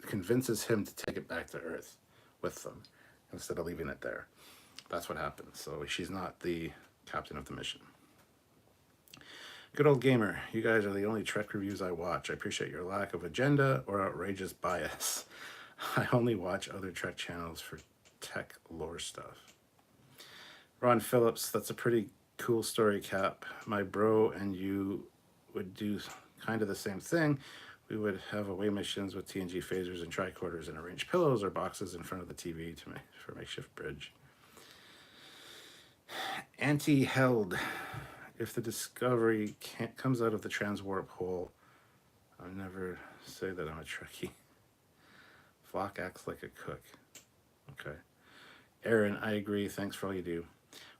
convinces him to take it back to Earth with them instead of leaving it there. That's what happens. So she's not the captain of the mission. Good old gamer, you guys are the only Trek reviews I watch. I appreciate your lack of agenda or outrageous bias. I only watch other Trek channels for tech lore stuff. Ron Phillips, that's a pretty cool story, Cap. My bro and you would do kind of the same thing. We would have away missions with TNG phasers and tricorders and arrange pillows or boxes in front of the TV for makeshift bridge. Anti-held. If the Discovery comes out of the transwarp hole, I'll never say that I'm a Trekkie. Flock acts like a cook. Okay. Aaron, I agree. Thanks for all you do.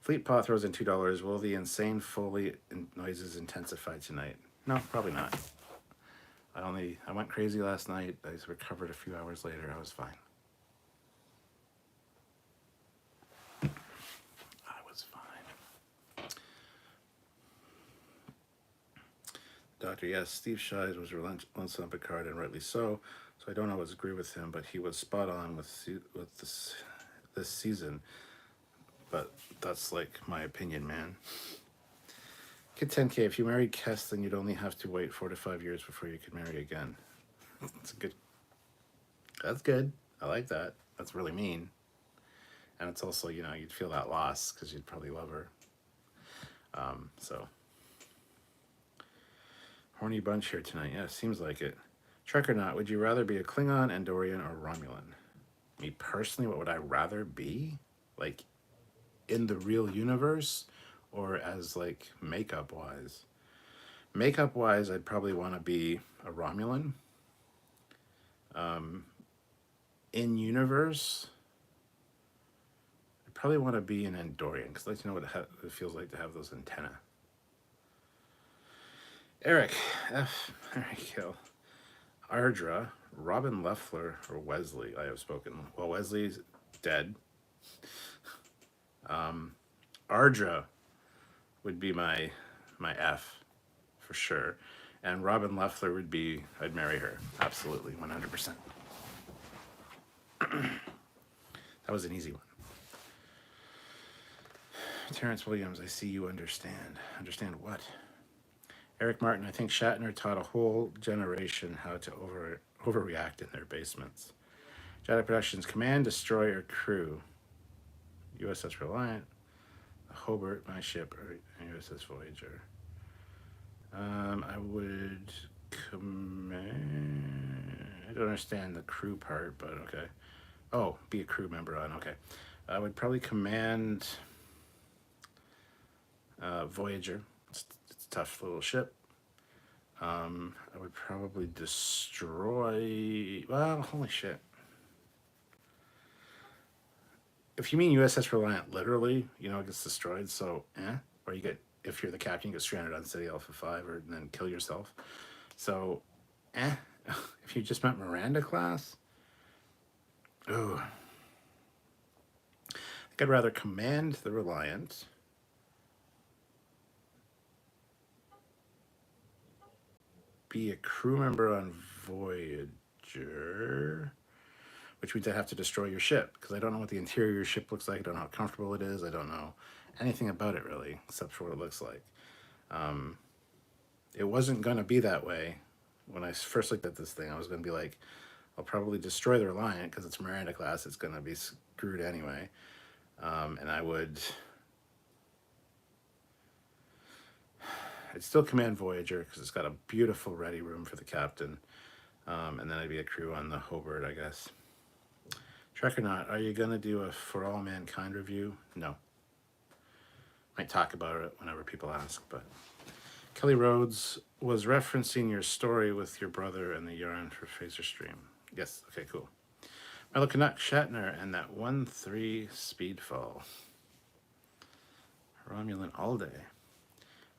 Fleetpaw throws in $2. Will the insane Foley noises intensify tonight? No, probably not. I went crazy last night. I recovered a few hours later. I was fine. Doctor, yes, Steve Shives was relentless on Picard, and rightly so. So I don't always agree with him, but he was spot on with this season. But that's like my opinion, man. Kid 10K, if you married Kess, then you'd only have to wait 4 to 5 years before you could marry again. That's good. I like that. That's really mean. And it's also, you'd feel that loss because you'd probably love her. So... Horny bunch here tonight. Yeah, seems like it. Trek or not, would you rather be a Klingon, Andorian, or Romulan? Me personally, what would I rather be? Like, in the real universe, or as, like, makeup-wise? Makeup-wise, I'd probably want to be a Romulan. In universe, I'd probably want to be an Andorian, because I'd like to know what it feels like to have those antennae. Eric, F. Eric Hill. Ardra, Robin Leffler, or Wesley. I have spoken. Well, Wesley's dead. Ardra would be my F for sure, and Robin Leffler would be. I'd marry her absolutely 100%. That was an easy one. Terrence Williams, I see you understand. Understand what? Eric Martin, I think Shatner taught a whole generation how to overreact in their basements. Jedi Productions, Command, Destroyer, Crew. USS Reliant, Hobart, my ship, or USS Voyager. I would command... I don't understand the crew part, but okay. Oh, be a crew member on, okay. I would probably command Voyager. It's a tough little ship. I would probably destroy... Well, holy shit. If you mean USS Reliant, literally, you know, it gets destroyed, so, Or you get, if you're the captain, you get stranded on City Alpha 5 or then kill yourself. So, If you just meant Miranda class, ooh. I think I'd rather command the Reliant. Be a crew member on Voyager, which means I have to destroy your ship, because I don't know what the interior of your ship looks like. I don't know how comfortable it is. I don't know anything about it, really, except for what it looks like. It wasn't going to be that way. When I first looked at this thing, I was going to be like, I'll probably destroy the Reliant, because it's Miranda class. It's going to be screwed anyway. And I'd still command Voyager, because it's got a beautiful ready room for the captain. And then I'd be a crew on the Hobart, I guess. Trek or not, are you going to do a For All Mankind review? No. Might talk about it whenever people ask, but... Kelly Rhodes was referencing your story with your brother and the yarn for Phaser Stream. Yes, okay, cool. Milo Canuck, Shatner, and that 1-3 speedfall. Romulan all day.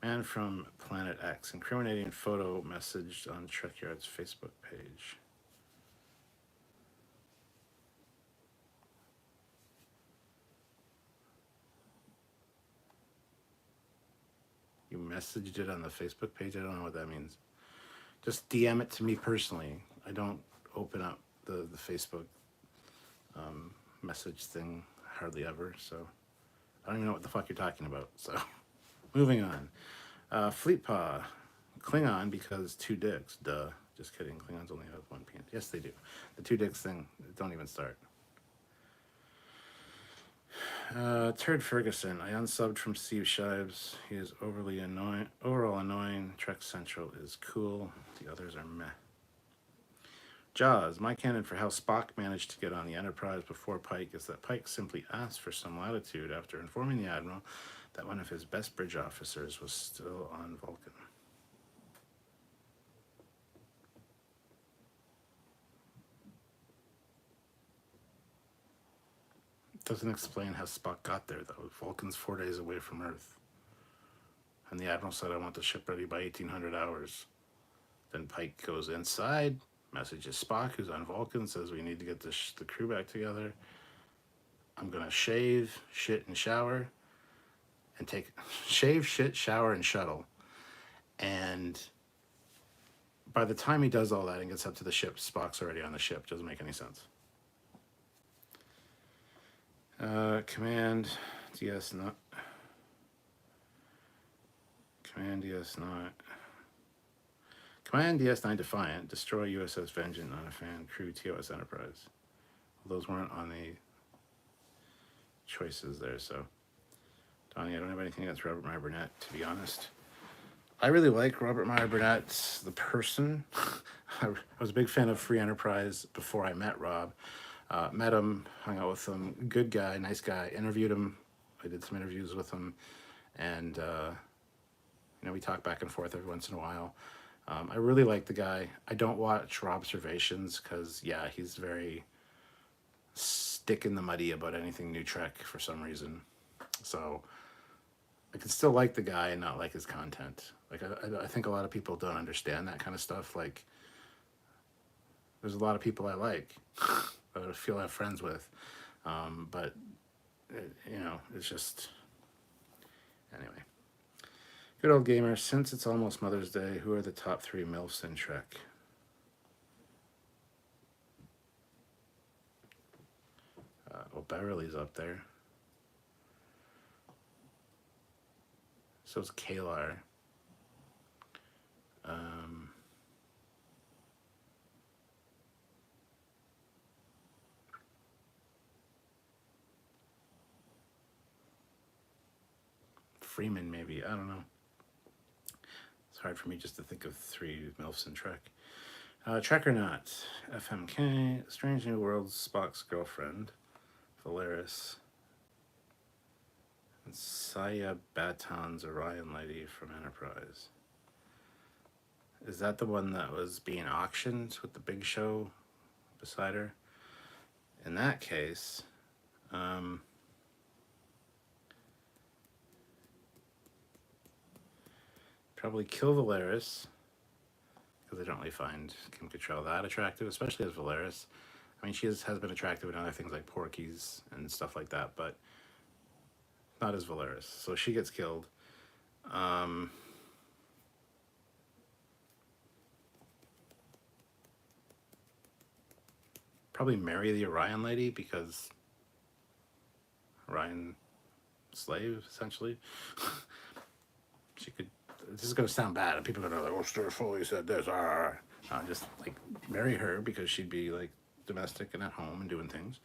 Man from Planet X, incriminating photo messaged on Trekyards' Facebook page. You messaged it on the Facebook page? I don't know what that means. Just DM it to me personally. I don't open up the Facebook message thing hardly ever, so I don't even know what the fuck you're talking about. So, moving on. Fleetpaw, Klingon because 2 dicks. Duh. Just kidding. Klingons only have 1 penis. Yes, they do. The 2 dicks thing, don't even start. Turd Ferguson, I unsubbed from Steve Shives. He is overall annoying. Trek Central is cool. The others are meh. Jaws, my canon for how Spock managed to get on the Enterprise before Pike is that Pike simply asked for some latitude after informing the Admiral that one of his best bridge officers was still on Vulcan. Doesn't explain how Spock got there, though. Vulcan's 4 days away from Earth. And the Admiral said, I want the ship ready by 1800 hours. Then Pike goes inside, messages Spock, who's on Vulcan, says we need to get the crew back together. I'm going to shave, shit, and shower. And shave, shit, shower, and shuttle. And by the time he does all that and gets up to the ship, Spock's already on the ship. Doesn't make any sense. Command DS not. Command DS not. Command DS9 Defiant. Destroy USS Vengeance on a fan. Crew TOS Enterprise. Those weren't on the choices there, so. Donnie, I don't have anything against Robert Meyer Burnett, to be honest. I really like Robert Meyer Burnett, the person. I was a big fan of Free Enterprise before I met Rob. Met him, hung out with him. Good guy, nice guy. Interviewed him. I did some interviews with him, and we talk back and forth every once in a while. I really like the guy. I don't watch Robservations because, yeah, he's very stick in the muddy about anything new Trek for some reason. So I can still like the guy and not like his content. Like I think a lot of people don't understand that kind of stuff. Like there's a lot of people I like that I feel I have friends with, but it's just anyway. Good old gamer. Since it's almost Mother's Day, who are the top 3 MILFs in Trek? Well, Beverly's up there. So is Kalar. Freeman, maybe. I don't know. It's hard for me just to think of 3 MILFs in Trek. Trek or not? FMK, Strange New Worlds, Spock's girlfriend, Valeris, and Saya Baton's Orion lady from Enterprise. Is that the one that was being auctioned with the big show beside her? In that case, probably kill Valeris, because I don't really find Kim Cattrall that attractive, especially as Valeris. I mean, she has been attractive in other things like Porky's and stuff like that, but not as Valeris. So she gets killed. Probably marry the Orion lady, because Orion slave, essentially. She could. This is going to sound bad. People are going to be like, "Oh, Stuart Foley said this." Just like marry her, because she'd be like domestic and at home and doing things,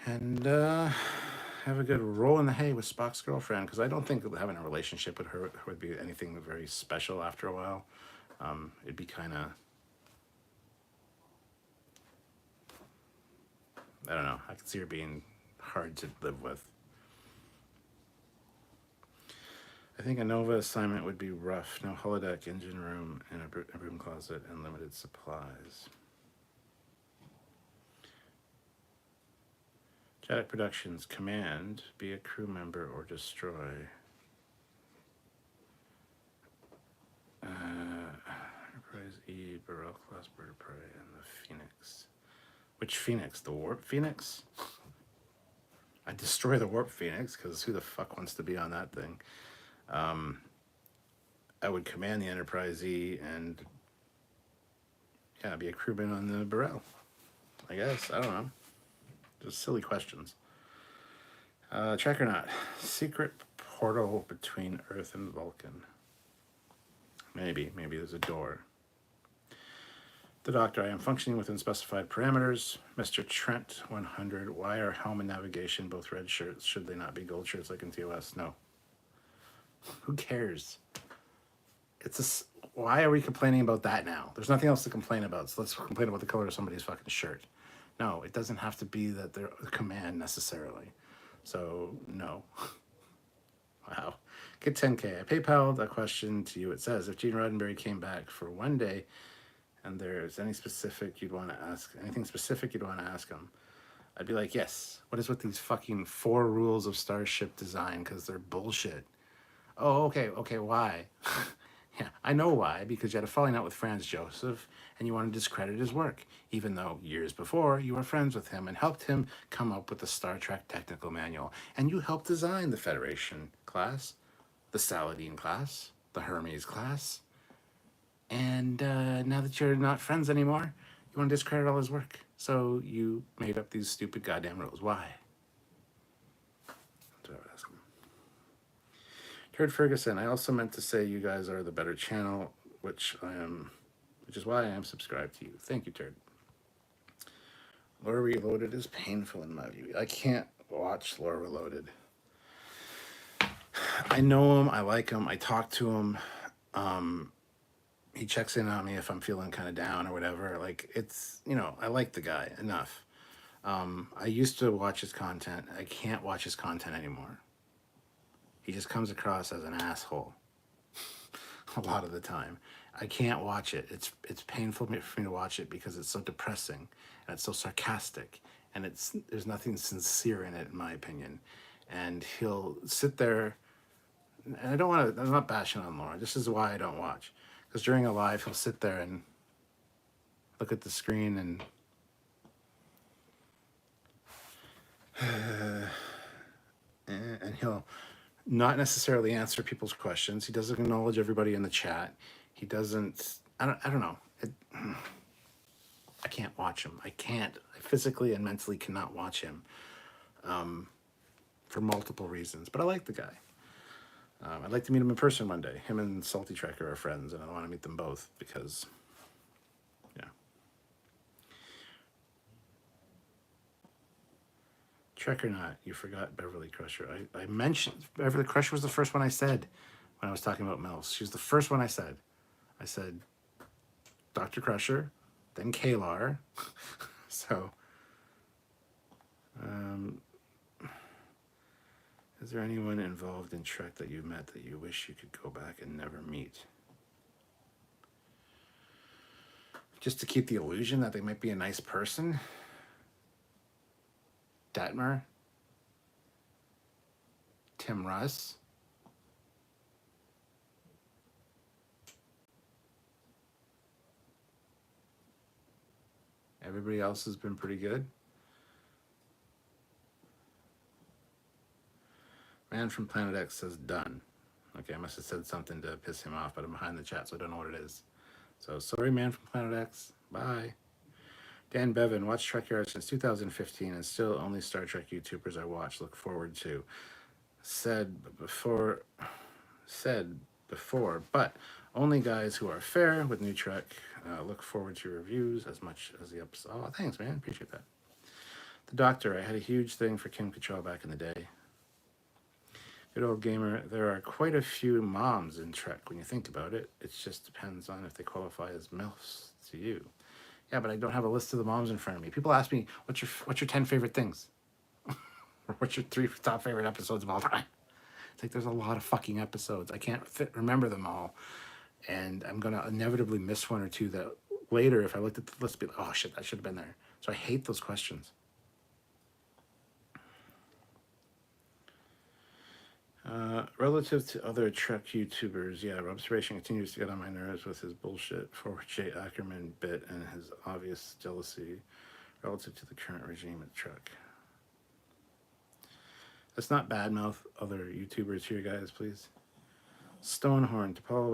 and have a good roll in the hay with Spock's girlfriend. Because I don't think having a relationship with her would be anything very special after a while. It'd be kind of, I don't know. I could see her being hard to live with. I think a Nova assignment would be rough. No holodeck, engine room, and a broom closet, and limited supplies. Jadak Productions, command, be a crew member or destroy. Enterprise E, Burrell class bird of prey, and the Phoenix. Which Phoenix? The Warp Phoenix? I'd destroy the Warp Phoenix, because who the fuck wants to be on that thing? I would command the Enterprise E and be a crewman on the Burrell. I guess. I don't know. Just silly questions. Trek or not? Secret portal between Earth and Vulcan. Maybe there's a door. The Doctor, I am functioning within specified parameters. Mr. Trent, 100. Why are helm and navigation both red shirts? Should they not be gold shirts like in TOS? No. Who cares? Why are we complaining about that now? There's nothing else to complain about, so let's complain about the color of somebody's fucking shirt. No, it doesn't have to be that they're a command necessarily. So, no. Wow. Get 10K. I PayPal'd a question to you. It says, if Gene Roddenberry came back for one day and there's anything specific you'd want to ask him, I'd be like, yes. What is with these fucking 4 rules of starship design? Because they're bullshit. Oh, okay, why? Yeah, I know why, because you had a falling out with Franz Joseph and you want to discredit his work, even though years before you were friends with him and helped him come up with the Star Trek technical manual. And you helped design the Federation class, the Saladin class, the Hermes class. And now that you're not friends anymore, you want to discredit all his work. So you made up these stupid goddamn rules. Why? That's what I would ask him. Turd Ferguson, I also meant to say you guys are the better channel, which is why I am subscribed to you. Thank you, Turd. Lore Reloaded is painful in my view. I can't watch Lore Reloaded. I know him. I like him. I talk to him. He checks in on me if I'm feeling kind of down or whatever. Like, it's, you know, I like the guy enough. I used to watch his content. I can't watch his content anymore. He just comes across as an asshole a lot of the time. I can't watch it. It's painful for me to watch it because it's so depressing and it's so sarcastic and there's nothing sincere in it, in my opinion. And he'll sit there, and I'm not bashing on Laura. This is why I don't watch. Because during a live, he'll sit there and look at the screen and he'll not necessarily answer people's questions. He doesn't acknowledge everybody in the chat. He doesn't. I don't know. I can't watch him. I can't. I physically and mentally cannot watch him for multiple reasons. But I like the guy. I'd like to meet him in person one day. Him and Salty Trekker are friends, and I want to meet them both because, yeah. Trek or not, you forgot Beverly Crusher. I mentioned Beverly Crusher was the first one I said when I was talking about MILFs. She was the first one I said. I said Dr. Crusher, then Kalar. So, is there anyone involved in Trek that you met that you wish you could go back and never meet? Just to keep the illusion that they might be a nice person? Detmer? Tim Russ? Everybody else has been pretty good. Man from Planet X says done. Okay, I must have said something to piss him off, but I'm behind the chat, so I don't know what it is. So, sorry, Man from Planet X. Bye. Dan Bevan, watched Trekyards since 2015 and still only Star Trek YouTubers I watch. Look forward to. Said before, but only guys who are fair with new Trek. Look forward to reviews as much as the episode. Oh, thanks, man. Appreciate that. The Doctor, I had a huge thing for Kim Cattrall back in the day. Good old gamer. There are quite a few moms in Trek when you think about it. It just depends on if they qualify as MILFs to you. Yeah, but I don't have a list of the moms in front of me. People ask me, what's your 10 favorite things? Or what's your 3 top favorite episodes of all time? It's like there's a lot of fucking episodes. I can't remember them all. And I'm going to inevitably miss one or two that later, if I looked at the list, be like, oh shit, that should have been there. So I hate those questions. Relative to other Trek YouTubers, yeah, Rob Serration continues to get on my nerves with his bullshit Forward J. Ackerman bit and his obvious jealousy relative to the current regime at Trek. Let's not badmouth other YouTubers here, guys, please. Stonehorn, T'Pol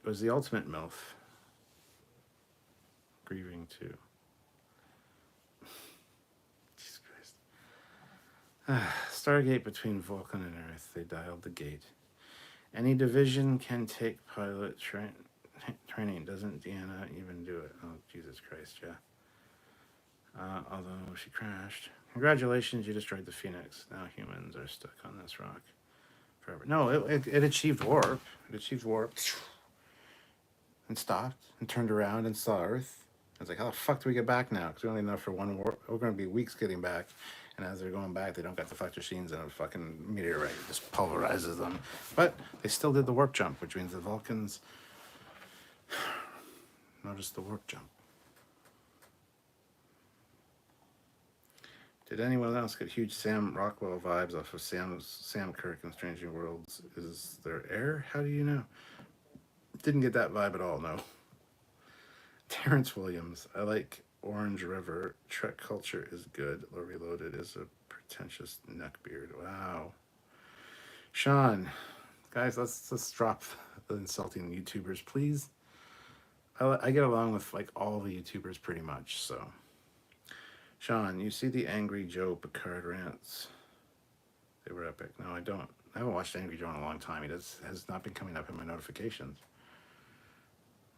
was the ultimate MILF. Grieving too. Jesus Christ. Stargate between Vulcan and Earth. They dialed the gate. Any division can take pilot training. Doesn't Deanna even do it? Oh, Jesus Christ, yeah. Although she crashed. Congratulations, you destroyed the Phoenix. Now humans are stuck on this rock forever. No, it achieved warp. It achieved warp. And stopped and turned around and saw Earth. I was like, how the fuck do we get back now? Because we only know for one warp. We're going to be weeks getting back. And as they're going back, they don't got the fucking machines and a fucking meteorite just pulverizes them. But they still did the warp jump, which means the Vulcans noticed the warp jump. Did anyone else get huge Sam Rockwell vibes off of Sam Kirk in Strange New Worlds? Is there air? How do you know? Didn't get that vibe at all, no. Terrence Williams, I like Orange River. Trek culture is good. Or Reloaded is a pretentious neckbeard. Wow. Sean, guys, let's drop the insulting YouTubers, please. I get along with like all the YouTubers pretty much, so. Sean, you see the Angry Joe Picard rants? They were epic. No, I don't. I haven't watched Angry Joe in a long time. He has not been coming up in my notifications.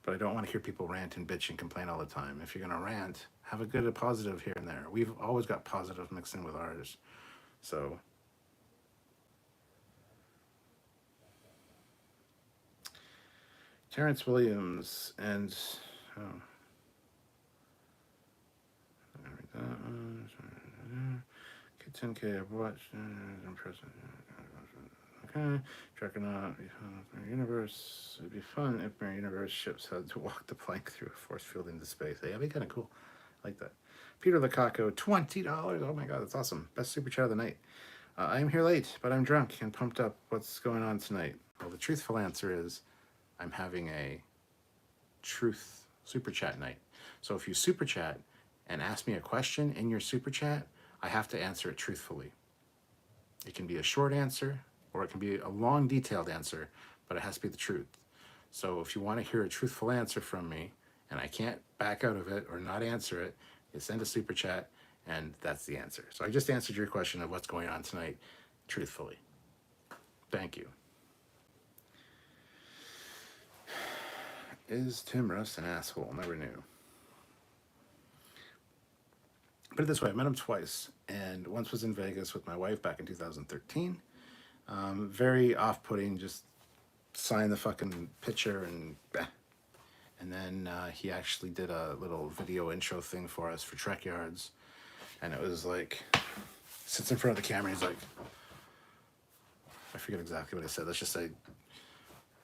But I don't want to hear people rant and bitch and complain all the time. If you're going to rant, have a good positive here and there. We've always got positive mixed in with ours. So Terrence Williams and oh, 10K I've watched. Impressive. Okay, Trekyards universe. It'd be fun if Mirror Universe ships had to walk the plank through a force field into space. Yeah, that'd be kind of cool. I like that. Peter Lukaku, $20. Oh my god, that's awesome. Best super chat of the night. I'm here late, but I'm drunk and pumped up. What's going on tonight? Well, the truthful answer is I'm having a truth super chat night. So if you super chat and ask me a question in your super chat, I have to answer it truthfully. It can be a short answer or it can be a long detailed answer, but it has to be the truth. So if you want to hear a truthful answer from me and I can't back out of it or not answer it, you send a super chat and that's the answer. So I just answered your question of what's going on tonight truthfully. Thank you. Is Tim Russ an asshole? Never knew. Put it this way, I met him twice, and once was in Vegas with my wife back in 2013. Very off-putting, just sign the fucking picture and and then he actually did a little video intro thing for us for Trekyards, and it was like, sits in front of the camera, he's like, I forget exactly what I said, let's just say,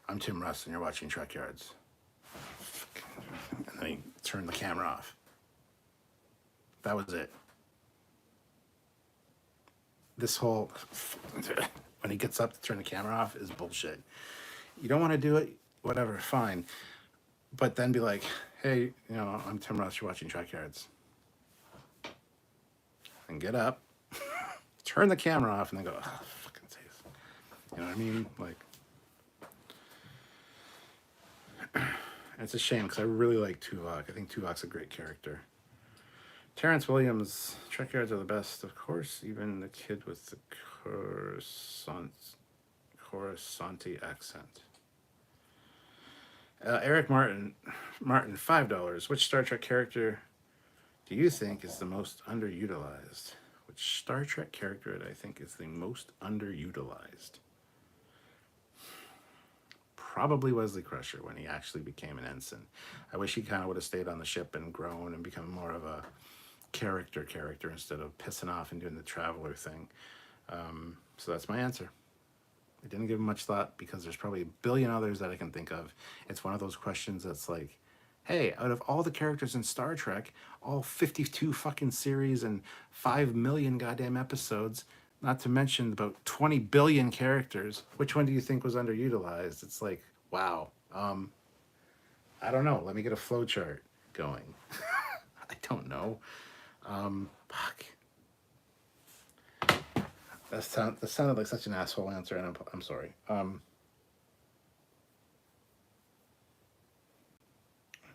I'm Tim Russ and you're watching Trekyards. And then he turned the camera off. That was it. This whole, when he gets up to turn the camera off is bullshit. You don't want to do it, whatever, fine. But then be like, hey, you know, I'm Tim Russ, you're watching Trekyards. And get up, turn the camera off, and then go, oh, fucking safe. You know what I mean? Like, it's a shame because I really like Tuvok. I think Tuvok's a great character. Terrence Williams, Trekyards are the best, of course, even the kid with the Coruscanti accent. Eric Martin, $5. Which Star Trek character do you think is the most underutilized? Which Star Trek character do I think is the most underutilized? Probably Wesley Crusher when he actually became an ensign. I wish he kind of would have stayed on the ship and grown and become more of a character instead of pissing off and doing the traveler thing. So that's my answer. I didn't give him much thought because there's probably a billion others that I can think of. It's one of those questions that's like, hey, out of all the characters in Star Trek, all 52 fucking series and 5 million goddamn episodes, not to mention about 20 billion characters, which one do you think was underutilized? It's like, wow. I don't know. Let me get a flow chart going. I don't know. Fuck. That sounded like such an asshole answer, and I'm sorry.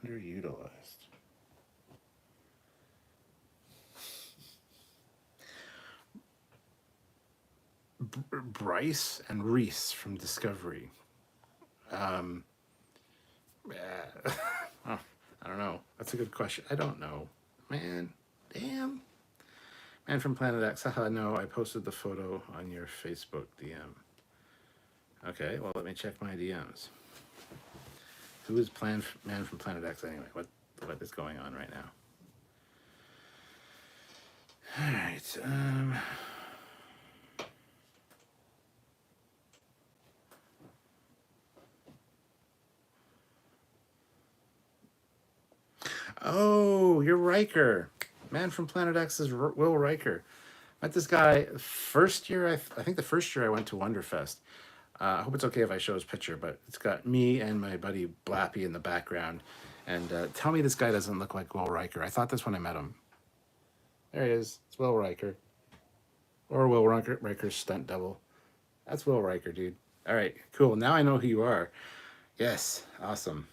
Underutilized. Bryce and Reese from Discovery. Oh, I don't know. That's a good question. I don't know. Man, damn. Man from Planet X. Haha, no, I posted the photo on your Facebook DM. Okay, well, let me check my DMs. Who is Man from Planet X anyway? What is going on right now? All right. Oh, you're Riker. Man from Planet X is Will Riker. Met this guy first year. I think the first year I went to Wonderfest. I hope it's okay if I show his picture, but it's got me and my buddy Blappy in the background. And tell me this guy doesn't look like Will Riker. I thought this when I met him. There he is. It's Will Riker. Or Will Riker's stunt double. That's Will Riker, dude. All right, cool. Now I know who you are. Yes, awesome.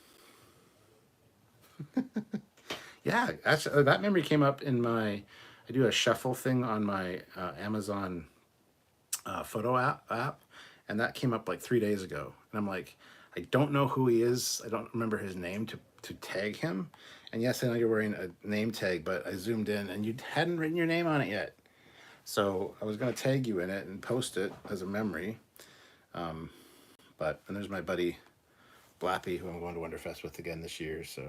Yeah, actually, that memory came up in my, I do a shuffle thing on my Amazon photo app, and that came up like 3 days ago. And I'm like, I don't know who he is. I don't remember his name to tag him. And yes, I know you're wearing a name tag, but I zoomed in and you hadn't written your name on it yet. So I was going to tag you in it and post it as a memory. And there's my buddy Blappy, who I'm going to Wonderfest with again this year. So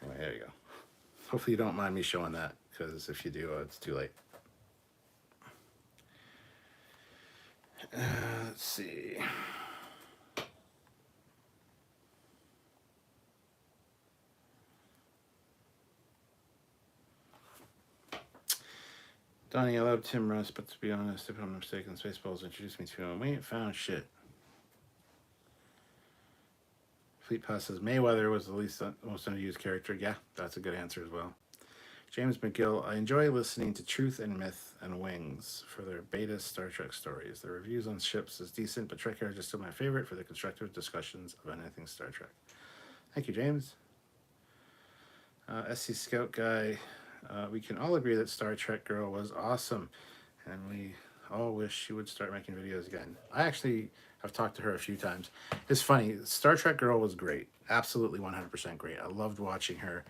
anyway, there you go. Hopefully you don't mind me showing that, because if you do, it's too late. Let's see. Donnie, I love Tim Russ, but to be honest, if I'm not mistaken, Spaceballs introduced me to him. We ain't found shit. Fleet Pass says Mayweather was the most underused character. Yeah, that's a good answer as well. James McGill, I enjoy listening to Truth and Myth and Wings for their beta Star Trek stories. The reviews on ships is decent, but Trekyards is still my favorite for the constructive discussions of anything Star Trek. Thank you, James. SC Scout Guy, we can all agree that Star Trek Girl was awesome, and we all wish she would start making videos again. I actually have talked to her a few times. It's funny, Star Trek Girl was great. Absolutely 100% great. I loved watching her.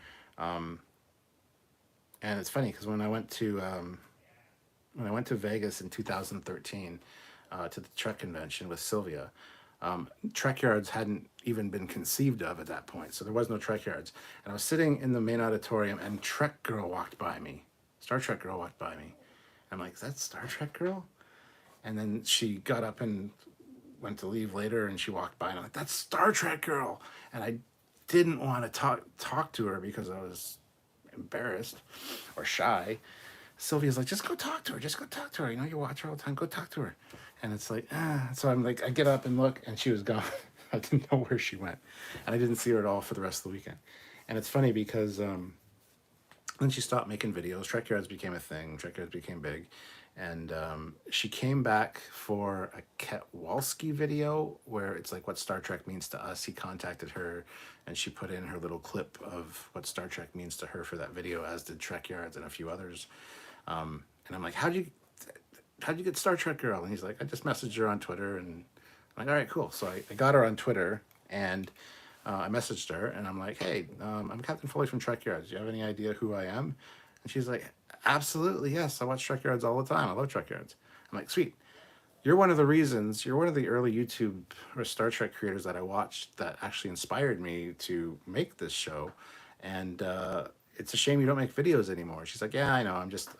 And it's funny because when I went to Vegas in 2013 to the Trek convention with Sylvia, Trekyards hadn't even been conceived of at that point, so there was no Trekyards. And I was sitting in the main auditorium, and Trek Girl walked by me. Star Trek Girl walked by me. I'm like, is that Star Trek Girl? And then she got up and went to leave later, and she walked by, and I'm like, that's Star Trek Girl. And I didn't want to talk to her because I was embarrassed or shy. Sylvia's like, just go talk to her. Just go talk to her. You know, you watch her all the time. Go talk to her. And it's like, So I'm like, I get up and look, and she was gone. I didn't know where she went. And I didn't see her at all for the rest of the weekend. And it's funny because then she stopped making videos. Trekyards became a thing. Trekyards became big. And she came back for a Ketwalski video where it's like what Star Trek means to us. He contacted her, and she put in her little clip of what Star Trek means to her for that video, as did Trekyards and a few others. And I'm like, how'd you get Star Trek Girl? And he's like, I just messaged her on Twitter. And I'm like, all right, cool. So I got her on Twitter, and I messaged her, and I'm like, hey, I'm Captain Foley from Trekyards. Do you have any idea who I am? And she's like, absolutely, yes. I watch Trekyards all the time. I love Trekyards. I'm like, sweet. You're one of the early YouTube or Star Trek creators that I watched that actually inspired me to make this show. And it's a shame you don't make videos anymore. She's like, yeah, I know.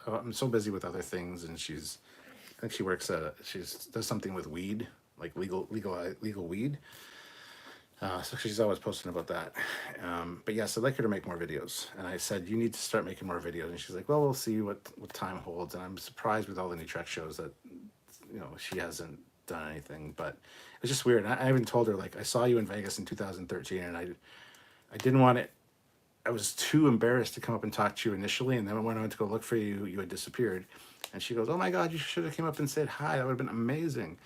I'm so busy with other things. And I think she works does something with weed, like legal weed. So she's always posting about that. But yes, I'd like her to make more videos. And I said, you need to start making more videos. And she's like, well, we'll see what time holds. And I'm surprised with all the new Trek shows that, she hasn't done anything. But it was just weird. And I even told her, like, I saw you in Vegas in 2013, and I didn't want it. I was too embarrassed to come up and talk to you initially. And then when I went to go look for you, you had disappeared. And she goes, oh my God, you should have came up and said hi. That would have been amazing.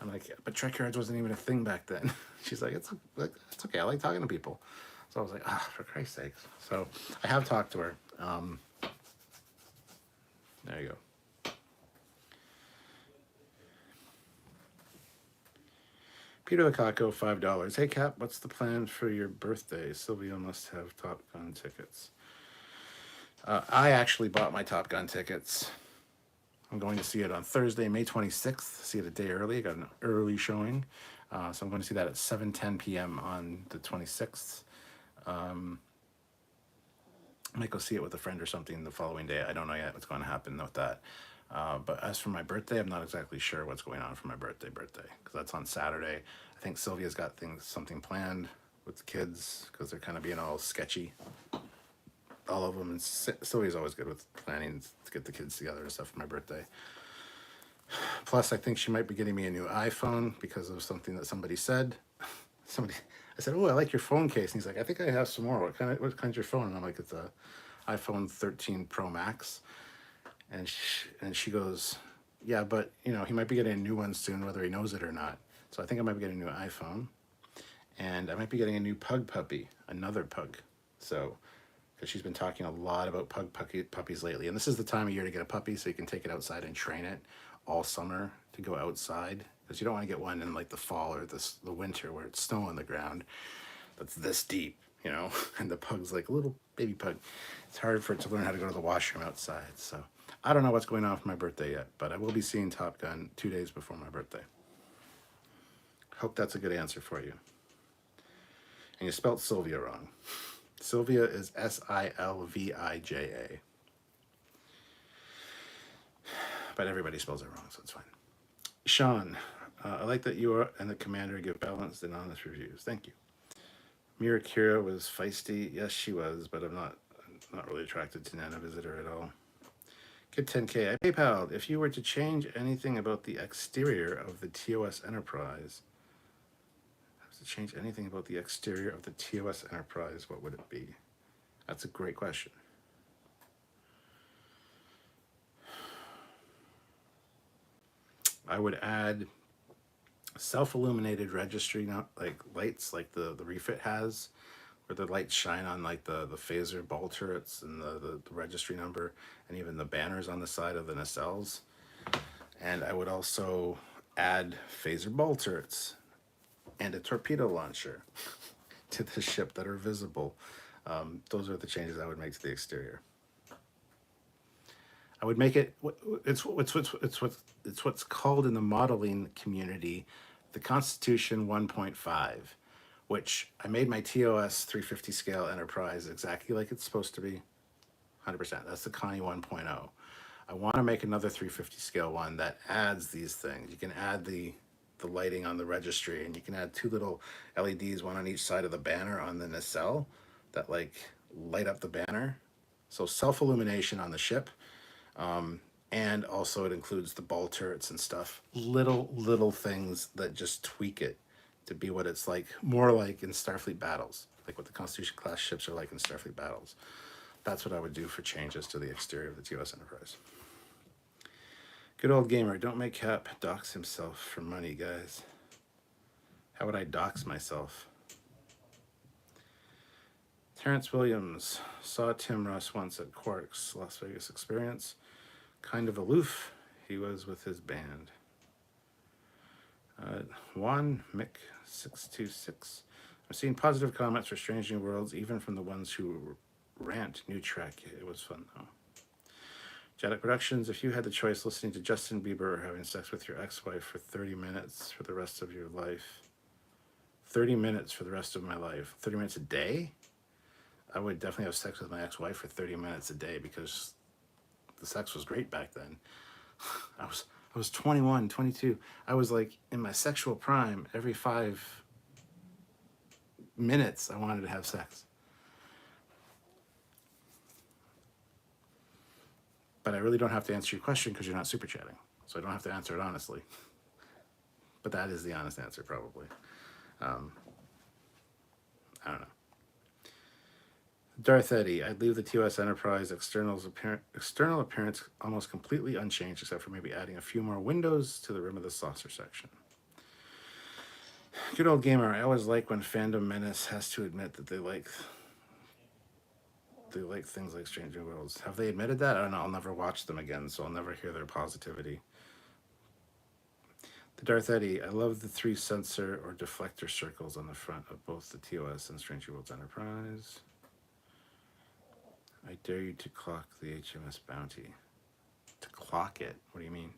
I'm like, but Trekyards wasn't even a thing back then. She's like, it's okay. I like talking to people. So I was like, for Christ's sakes. So I have talked to her. There you go. Peter Lukaku, $5. Hey, Cap, what's the plan for your birthday? Sylvia must have Top Gun tickets. I actually bought my Top Gun tickets. I'm going to see it on Thursday, May 26th. See it a day early. I got an early showing. So I'm going to see that at 7:10 p.m. on the 26th. I might go see it with a friend or something the following day. I don't know yet what's going to happen with that. But as for my birthday, I'm not exactly sure what's going on for my birthday, because that's on Saturday. I think Sylvia's got something planned with the kids, because they're kind of being all sketchy, all of them. And Sylvia's always good with planning to get the kids together and stuff for my birthday. Plus, I think she might be getting me a new iPhone because of something that somebody said. I said, oh, I like your phone case. And he's like, I think I have some more. What kind's your phone? And I'm like, it's a iPhone 13 Pro Max. And she goes, yeah, but, he might be getting a new one soon, whether he knows it or not. So I think I might be getting a new iPhone. And I might be getting a new pug puppy, another pug. So, because she's been talking a lot about puppies lately. And this is the time of year to get a puppy, so you can take it outside and train it all summer to go outside. Because you don't want to get one in like the fall or the winter where it's snow on the ground that's this deep, and the pug's like a little baby pug. It's hard for it to learn how to go to the washroom outside. So I don't know what's going on for my birthday yet, but I will be seeing Top Gun 2 days before my birthday. Hope that's a good answer for you. And you spelled Sylvia wrong. Sylvia is Silvija. But everybody spells it wrong, so it's fine. Sean, I like that you and the commander give balanced and honest reviews. Thank you. Mirakira was feisty. Yes, she was, but I'm not really attracted to Nana Visitor at all. Kid 10K, I PayPal. If you were to change anything about the exterior of the TOS Enterprise, what would it be? That's a great question. I would add self-illuminated registry, not like lights like the refit has, where the lights shine on like the phaser ball turrets and the registry number, and even the banners on the side of the nacelles. And I would also add phaser ball turrets and a torpedo launcher to the ship that are visible. Those are the changes I would make to the exterior. I would make it. It's what's called in the modeling community the Constitution 1.5, which I made my TOS 350 scale Enterprise exactly like it's supposed to be, 100%. That's the Connie 1.0. I want to make another 350 scale one that adds these things. You can add the lighting on the registry, and you can add two little LEDs, one on each side of the banner on the nacelle, that like light up the banner. So self-illumination on the ship. And also it includes the ball turrets and stuff. Little things that just tweak it to be what it's like, more like in Starfleet battles, like what the Constitution class ships are like in Starfleet battles. That's what I would do for changes to the exterior of the TOS Enterprise. Good old gamer, don't make Cap dox himself for money, guys. How would I dox myself? Terrence Williams, saw Tim Russ once at Quark's Las Vegas experience. Kind of aloof, he was with his band. Juan Mick 626. I've seen positive comments for Strange New Worlds, even from the ones who rant New Trek. It was fun though. Jedic Productions, if you had the choice listening to Justin Bieber or having sex with your ex-wife for 30 minutes for the rest of your life, 30 minutes for the rest of my life, 30 minutes a day, I would definitely have sex with my ex-wife for 30 minutes a day because the sex was great back then. I was 21, 22. I was like in my sexual prime. Every 5 minutes, I wanted to have sex. But I really don't have to answer your question because you're not super chatting. So I don't have to answer it honestly. But that is the honest answer, probably. I don't know. Darth Eddy, I'd leave the TOS Enterprise external appearance almost completely unchanged, except for maybe adding a few more windows to the rim of the saucer section. Good old gamer, I always like when Fandom Menace has to admit that they like things like Strange New Worlds. Have they admitted that? I don't know. I'll never watch them again, so I'll never hear their positivity. The Darth Eddy, I love the 3 sensor or deflector circles on the front of both the TOS and Strange New Worlds Enterprise. I dare you to clock the HMS Bounty. To clock it? What do you mean?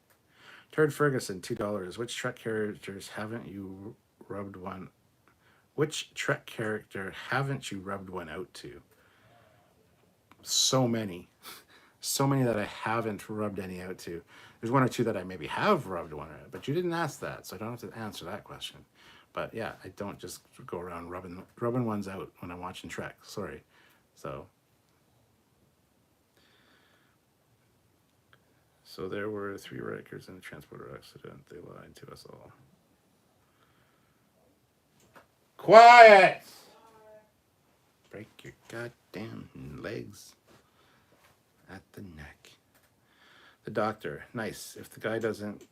Turd Ferguson, $2. Which Trek characters haven't you rubbed one? Which Trek character haven't you rubbed one out to? So many. So many that I haven't rubbed any out to. There's 1 or 2 that I maybe have rubbed one out, but you didn't ask that, so I don't have to answer that question. But yeah, I don't just go around rubbing ones out when I'm watching Trek. Sorry. So there were 3 Rikers in a transporter accident. They lied to us all. Quiet! Break your goddamn legs at the neck. The Doctor, nice. If the guy doesn't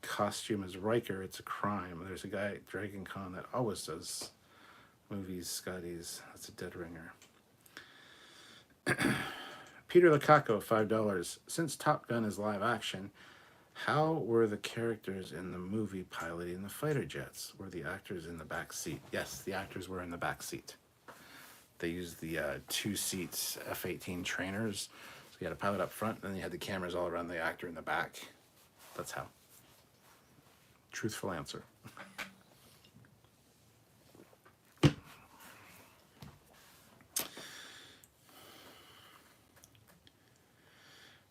costume as Riker, it's a crime. There's a guy at Dragon Con that always does movies, Scotties. That's a dead ringer. Peter Lukaku, $5. Since Top Gun is live action, how were the characters in the movie piloting the fighter jets? Were the actors in the back seat? Yes, the actors were in the back seat. They used the 2 seats F-18 trainers. So you had a pilot up front, and then you had the cameras all around the actor in the back. That's how. Truthful answer.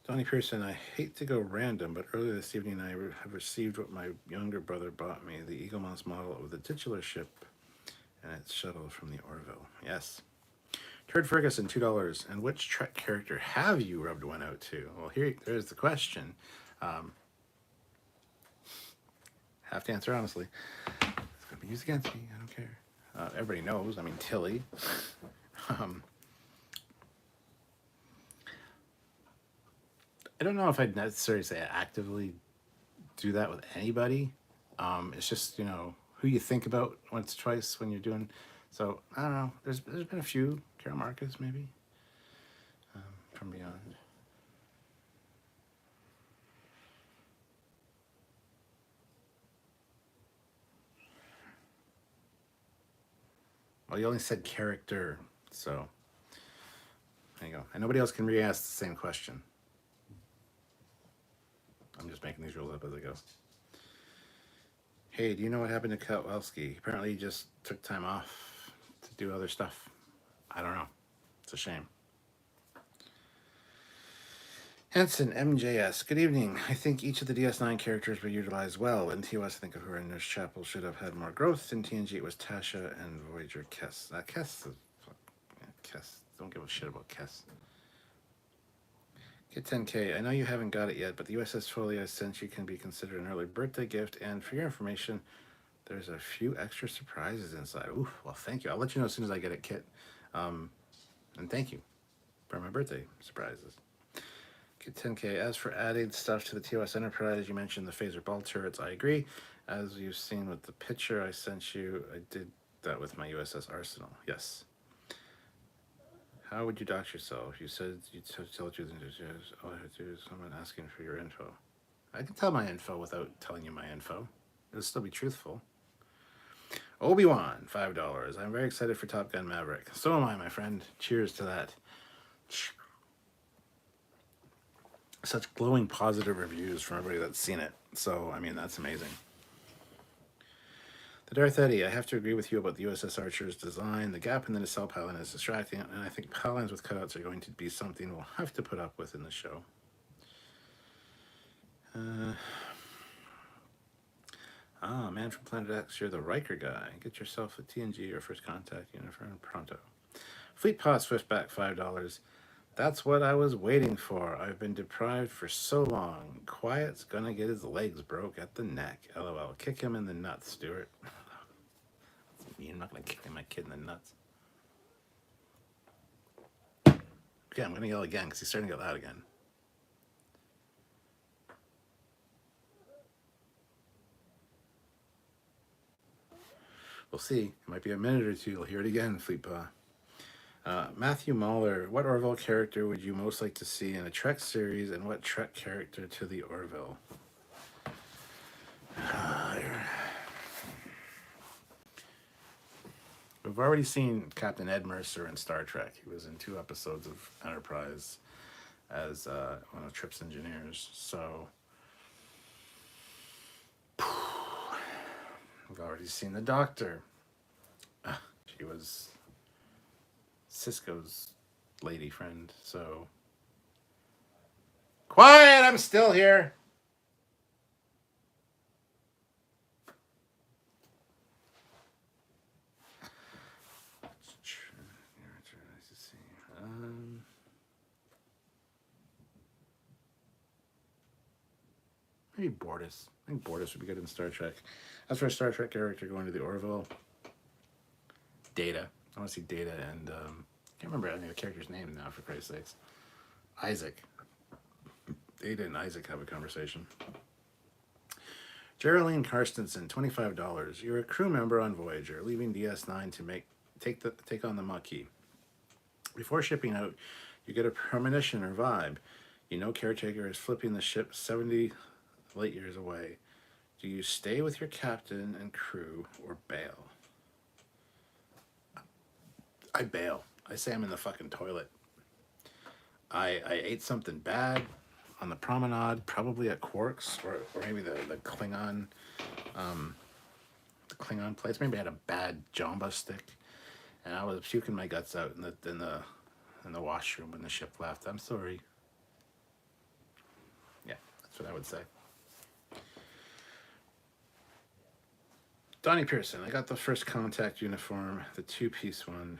Donnie Pearson, I hate to go random, but earlier this evening I have received what my younger brother bought me, the Eagle Moss model of the titular ship and its shuttle from the Orville. Yes. Turd Ferguson, $2. And which Trek character have you rubbed one out to? Well, there's the question. Have to answer honestly. It's going to be used against me. I don't care. Everybody knows. I mean, Tilly. I don't know if I'd necessarily say I actively do that with anybody. It's just, you know, who you think about once or twice when you're doing. So, I don't know. There's been a few. Carol Marcus, maybe. From Beyond. Well, you only said character, so there you go. And nobody else can re-ask the same question. I'm just making these rules up as I go. Hey, do you know what happened to Kowalski? Apparently he just took time off to do other stuff. I don't know. It's a shame. Henson, MJS. Good evening. I think each of the DS9 characters were utilized well. In TOS, I think of her in Nurse Chapel should have had more growth. In TNG, it was Tasha and Voyager Kess. Kess. Kess. Don't give a shit about Kess. Get 10K. I know you haven't got it yet, but the USS Foley I sent you can be considered an early birthday gift. And for your information, there's a few extra surprises inside. Ooh, well, thank you. I'll let you know as soon as I get it, Kit. And thank you for my birthday surprises. Get 10K. As for adding stuff to the TOS Enterprise, you mentioned the phaser ball turrets. I agree. As you've seen with the picture I sent you, I did that with my USS Arsenal. Yes. How would you dox yourself? You said you'd tell the truth. All I have to do is someone asking for your info. I can tell my info without telling you my info. It'll still be truthful. Obi-Wan, $5. I'm very excited for Top Gun Maverick. So am I, my friend. Cheers to that. Such glowing positive reviews from everybody that's seen it. So, I mean, that's amazing. The Darth Eddie, I have to agree with you about the USS Archer's design. The gap in the nacelle pylon is distracting, and I think pylons with cutouts are going to be something we'll have to put up with in the show. Man from Planet X, you're the Riker guy. Get yourself a TNG or First Contact uniform pronto. Fleet Pod Swiftback, $5. That's what I was waiting for. I've been deprived for so long. Quiet's gonna get his legs broke at the neck. LOL. Kick him in the nuts, Stuart. I'm not gonna kick my kid in the nuts. Okay, I'm gonna yell again because he's starting to get loud again. We'll see. It might be a minute or two. You'll hear it again, Fleetpaw. Matthew Mahler, what Orville character would you most like to see in a Trek series, and what Trek character to the Orville? We've already seen Captain Ed Mercer in Star Trek. He was in 2 episodes of Enterprise as one of Trip's engineers. So we've already seen the Doctor. She was Cisco's lady friend. So quiet! I'm still here. Maybe Bortus. I think Bortus would be good in Star Trek. As for a Star Trek character going to the Orville, Data. I want to see Data and I can't remember any of the character's name now, for Christ's sakes. Isaac. Data and Isaac have a conversation. Geraldine Karstensen, $25. You're a crew member on Voyager, leaving DS9 to take on the Maquis. Before shipping out, you get a premonition or vibe. You know Caretaker is flipping the ship 70 light years away. Do you stay with your captain and crew or bail? I bail. I say I'm in the fucking toilet. I ate something bad on the promenade, probably at Quark's or maybe the Klingon place. Maybe I had a bad Jamba stick, and I was puking my guts out in the washroom when the ship left. I'm sorry. That's what I would say. Donnie Pearson. I got the first contact uniform, the two-piece one,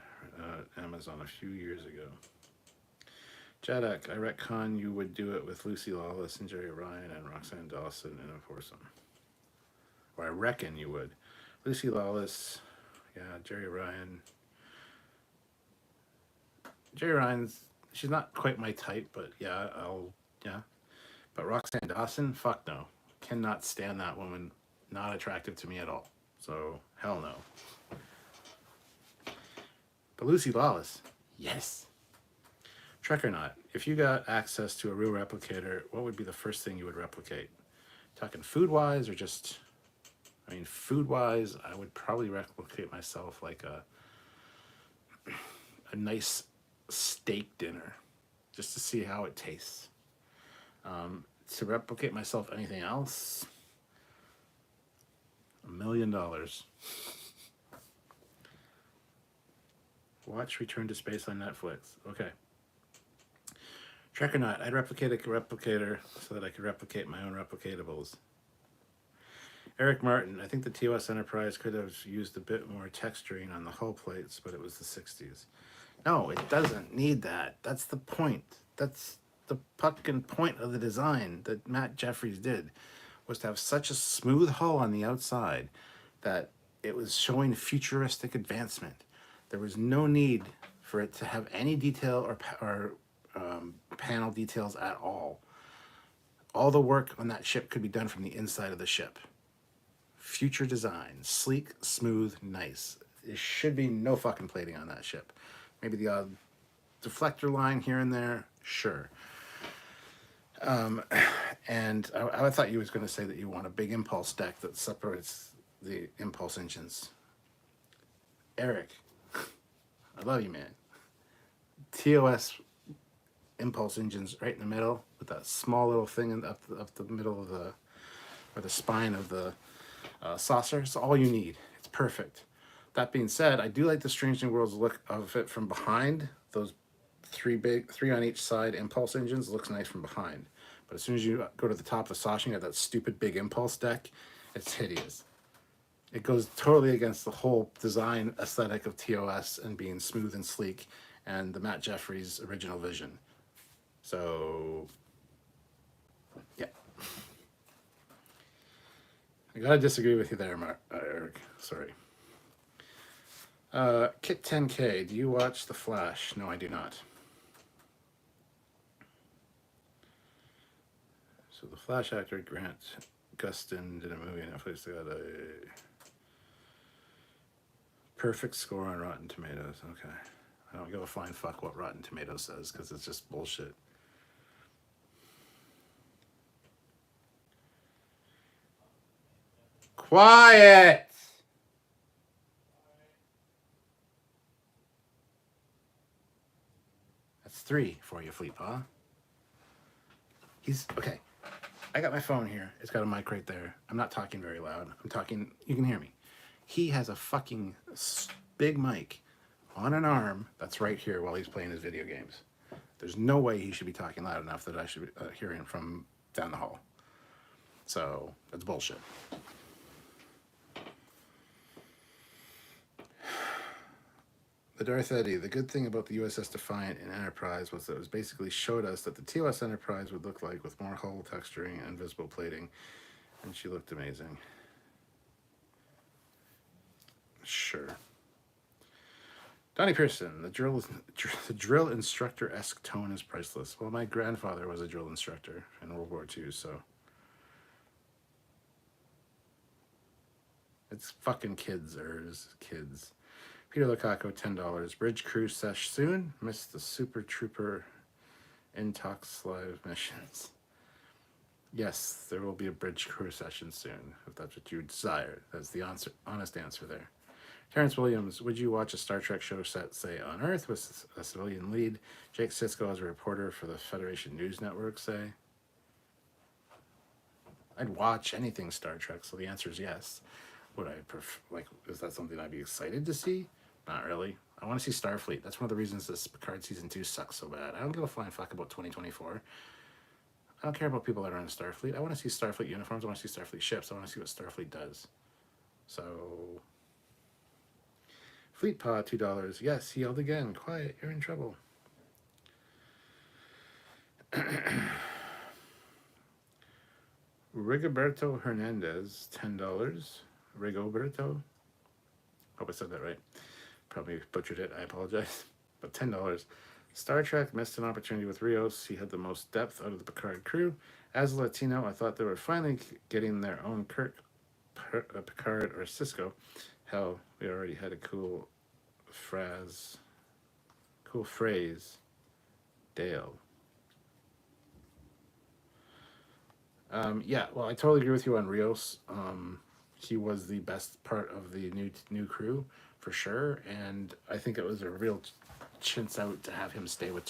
Amazon a few years ago. Jadok, I retcon you would do it with Lucy Lawless and Jerry Ryan and Roxanne Dawson in a foursome. Or I reckon you would. Lucy Lawless, yeah, Jerry Ryan. Jerry Ryan's, she's not quite my type, but yeah, yeah. But Roxanne Dawson, fuck no. Cannot stand that woman. Not attractive to me at all. So, hell no. But Lucy Lawless, yes. Trek or not, if you got access to a real replicator, what would be the first thing you would replicate? Talking food-wise or just... I mean, food-wise, I would probably replicate myself like a nice steak dinner, just to see how it tastes. To replicate myself anything else, $1 million. Watch Return to Space on Netflix. Okay. Trek or not, I'd replicate a replicator so that I could replicate my own replicatables. Eric Martin, I think the TOS Enterprise could have used a bit more texturing on the hull plates, but it was the 60s. No, it doesn't need that. That's the point. That's the fucking point of the design that Matt Jeffries did, was to have such a smooth hull on the outside that it was showing futuristic advancement. There was no need for it to have any detail or panel details at all. All the work on that ship could be done from the inside of the ship. Future design, sleek, smooth, nice. There should be no fucking plating on that ship. Maybe the odd deflector line here and there, sure. And I thought you was going to say that you want a big impulse deck that separates the impulse engines. Eric, I love you, man. TOS impulse engines right in the middle with that small little thing up the middle of the, or the spine of the saucer. It's all you need. It's perfect. That being said, I do like the Strange New Worlds look of it from behind. Those three on each side impulse engines looks nice from behind. But as soon as you go to the top of the saucer, you have that stupid big impulse deck. It's hideous. It goes totally against the whole design aesthetic of TOS and being smooth and sleek and the Matt Jeffries original vision. So, yeah. I gotta disagree with you there, Eric. Sorry. Kit 10K, do you watch The Flash? No, I do not. So the Flash actor Grant Gustin did a movie on Netflix that got a perfect score on Rotten Tomatoes. Okay. I don't give a flying fuck what Rotten Tomatoes says because it's just bullshit. Quiet! That's 3 for you, Fleetpaw. He's, okay. I got my phone here. It's got a mic right there. I'm not talking very loud. I'm talking, you can hear me. He has a fucking big mic on an arm that's right here while he's playing his video games. There's no way he should be talking loud enough that I should be hearing from down the hall. So, that's bullshit. The Darth Eddy, the good thing about the USS Defiant and Enterprise was that it was basically showed us that the TOS Enterprise would look like with more hull texturing and visible plating, and she looked amazing. Sure. Donnie Pearson, the drill instructor-esque tone is priceless. Well, my grandfather was a drill instructor in World War II, so it's fucking kids. Peter Lukaku, $10. Bridge crew sesh soon. Missed the Super Trooper Intox live missions. Yes, there will be a bridge crew session soon, if that's what you desire. That's the honest answer there. Terrence Williams, would you watch a Star Trek show set, say, on Earth with a civilian lead? Jake Sisko as a reporter for the Federation News Network, say? I'd watch anything Star Trek, so the answer is yes. Would I is that something I'd be excited to see? Not really. I want to see Starfleet. That's one of the reasons this Picard Season 2 sucks so bad. I don't give a flying fuck about 2024. I don't care about people that are in Starfleet. I want to see Starfleet uniforms. I want to see Starfleet ships. I want to see what Starfleet does. So, Fleet Pod, $2. Yes, he yelled again. Quiet, you're in trouble. Rigoberto Hernandez, $10. Rigoberto. Hope I said that right. Probably butchered it. I apologize. But $10. Star Trek missed an opportunity with Rios. He had the most depth out of the Picard crew. As a Latino, I thought they were finally getting their own Kirk, Picard, or Cisco. Hell, we already had a cool phrase. Dale. Yeah, well, I totally agree with you on Rios. He was the best part of the new crew for sure, and I think it was a real chintz out to have him stay with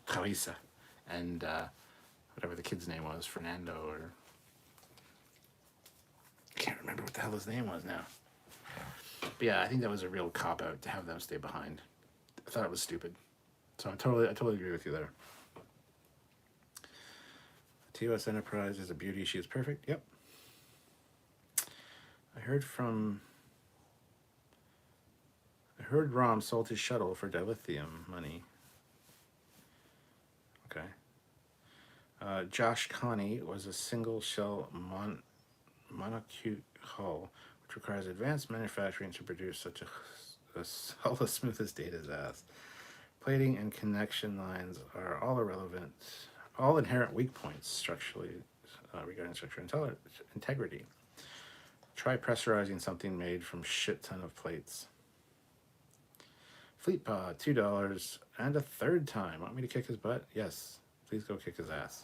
Carissa and whatever the kid's name was, Fernando, or I can't remember what the hell his name was now. But yeah, I think that was a real cop out to have them stay behind. I thought it was stupid. So I totally agree with you there. TOS Enterprise is a beauty. She is perfect. Yep. I heard Rom sold his shuttle for dilithium money. Okay. Josh Connie was a single shell monocute hull, which requires advanced manufacturing to produce such a hull as smooth as Data's ass. Plating and connection lines are all irrelevant, all inherent weak points structurally regarding structural integrity. Try pressurizing something made from shit ton of plates. Fleet Pod, $2, and a third time. Want me to kick his butt? Yes. Please go kick his ass.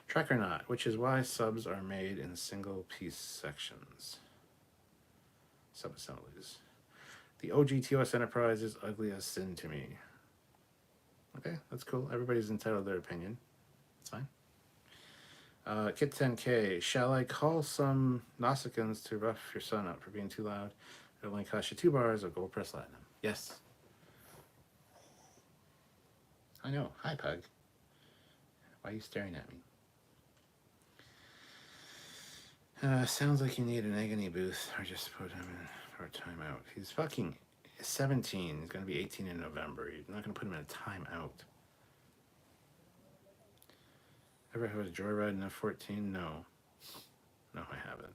Track or not, which is why subs are made in single piece sections. Sub-assemblies. The OG TOS Enterprise is ugly as sin to me. Okay, that's cool. Everybody's entitled to their opinion. It's fine. Kit 10K, shall I call some Nausicaans to rough your son up for being too loud? It'll only cost you 2 bars of gold press platinum. Yes. I know. Hi, Pug. Why are you staring at me? Sounds like you need an agony booth, or just put him in for a timeout. He's fucking 17. He's going to be 18 in November. You're not going to put him in a timeout. Ever had a joyride in F-14? No. No, I haven't.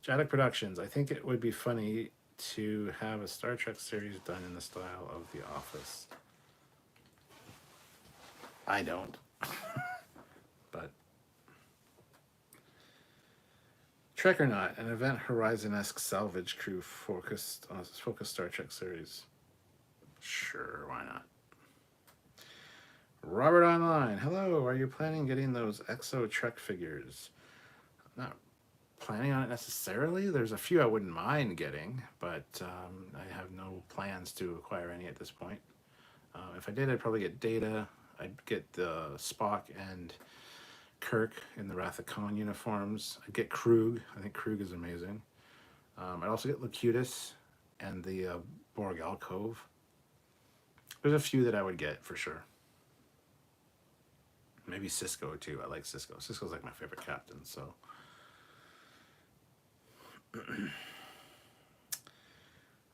Jaddock Productions. I think it would be funny to have a Star Trek series done in the style of The Office. I don't. But Trek or not, an Event Horizon-esque salvage crew focused Star Trek series. Sure, why not? Robert Online. Hello, are you planning getting those Exo Trek figures? Not planning on it necessarily. There's a few I wouldn't mind getting, but I have no plans to acquire any at this point. If I did, I'd probably get Data. I'd get the Spock and Kirk in the Wrath of Khan uniforms. I'd get Krug. I think Krug is amazing. I'd also get Locutus and the Borg Alcove. There's a few that I would get for sure. Maybe Cisco too. I like Cisco. Cisco's like my favorite captain, so.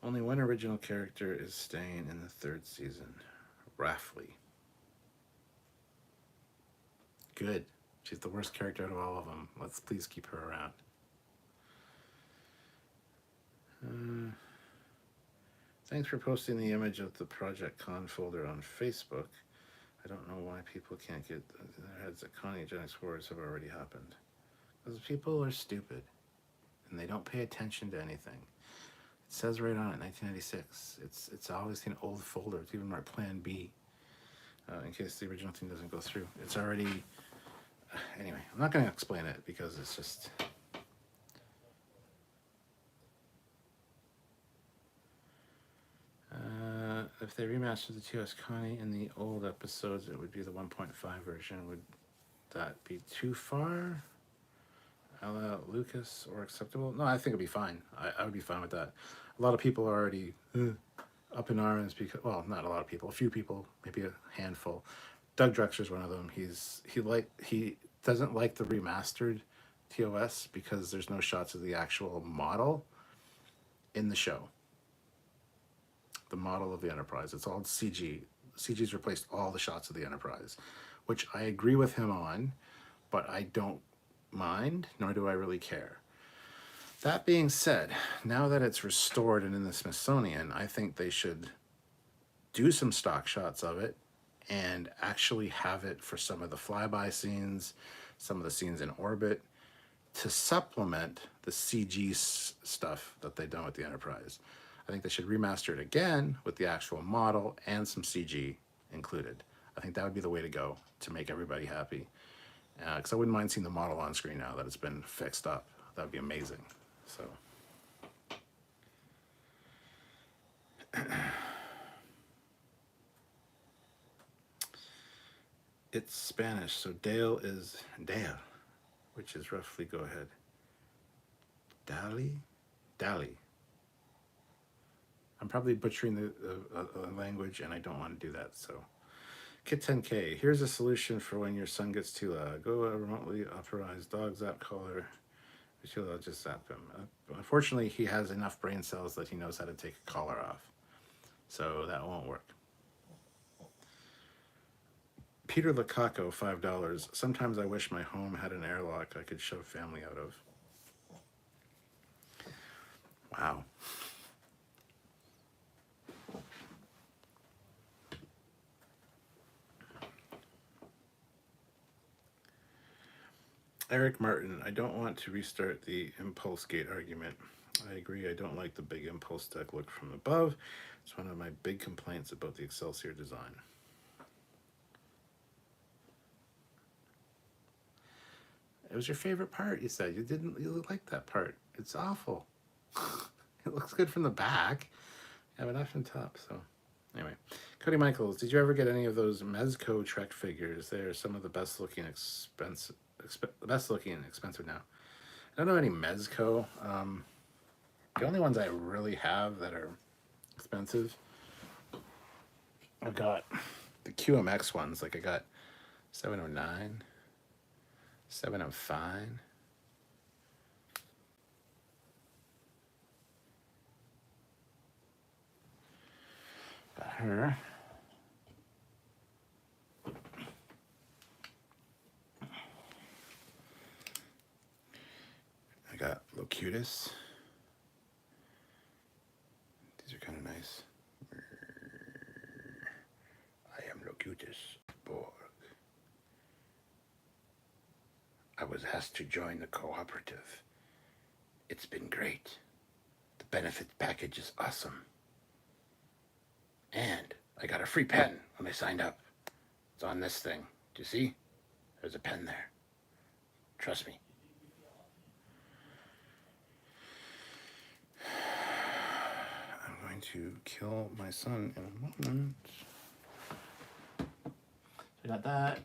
Only one original character is staying in the 3rd season. Rafley. Good. She's the worst character out of all of them. Let's please keep her around. Thanks for posting the image of the Project Con folder on Facebook. I don't know why people can't get their heads that Conniegenics wars have already happened. Because people are stupid. And they don't pay attention to anything. It says right on it, 1996. It's always an old folder. It's even marked Plan B. In case the original thing doesn't go through. It's already... Anyway, I'm not going to explain it because it's just... if they remastered the TOS Connie in the old episodes, it would be the 1.5 version. Would that be too far? Lucas or acceptable? No, I think it'd be fine. I would be fine with that. A lot of people are already up in arms because, well, not a lot of people, a few people, maybe a handful, Doug Drexler's one of them. He doesn't like the remastered TOS because there's no shots of the actual model in the show. The model of the Enterprise. It's all CG. CG's replaced all the shots of the Enterprise, which I agree with him on, but I don't mind, nor do I really care. That being said, now that it's restored and in the Smithsonian, I think they should do some stock shots of it and actually have it for some of the flyby scenes, some of the scenes in orbit, to supplement the CG stuff that they've done with the Enterprise. I think they should remaster it again with the actual model and some CG included. I think that would be the way to go to make everybody happy. Because I wouldn't mind seeing the model on screen now that it's been fixed up. That would be amazing. So. It's Spanish, so Dale is Dale, which is roughly, go ahead. Dali. I'm probably butchering the language, and I don't want to do that, so. Kit 10K, here's a solution for when your son gets too loud. Go remotely authorize dog zap collar. I'll just zap him. Unfortunately, he has enough brain cells that he knows how to take a collar off. So that won't work. Peter Lacaco, $5. Sometimes I wish my home had an airlock I could shove family out of. Wow. Eric Martin, I don't want to restart the impulse gate argument. I agree, I don't like the big impulse deck look from above. It's one of my big complaints about the Excelsior design. It was your favorite part, you said. You like that part. It's awful. It looks good from the back. You have enough on top, so. Anyway, Cody Michaels, did you ever get any of those Mezco Trek figures? They are some of the best looking expensive now. I don't know any Mezco. The only ones I really have that are expensive, I've got the QMX ones. Like I got 709, 705. Got her. I got Locutus. These are kind of nice. I am Locutus Borg. I was asked to join the cooperative. It's been great. The benefits package is awesome. And I got a free pen when I signed up. It's on this thing. Do you see? There's a pen there. Trust me. I'm going to kill my son in a moment. So we got that.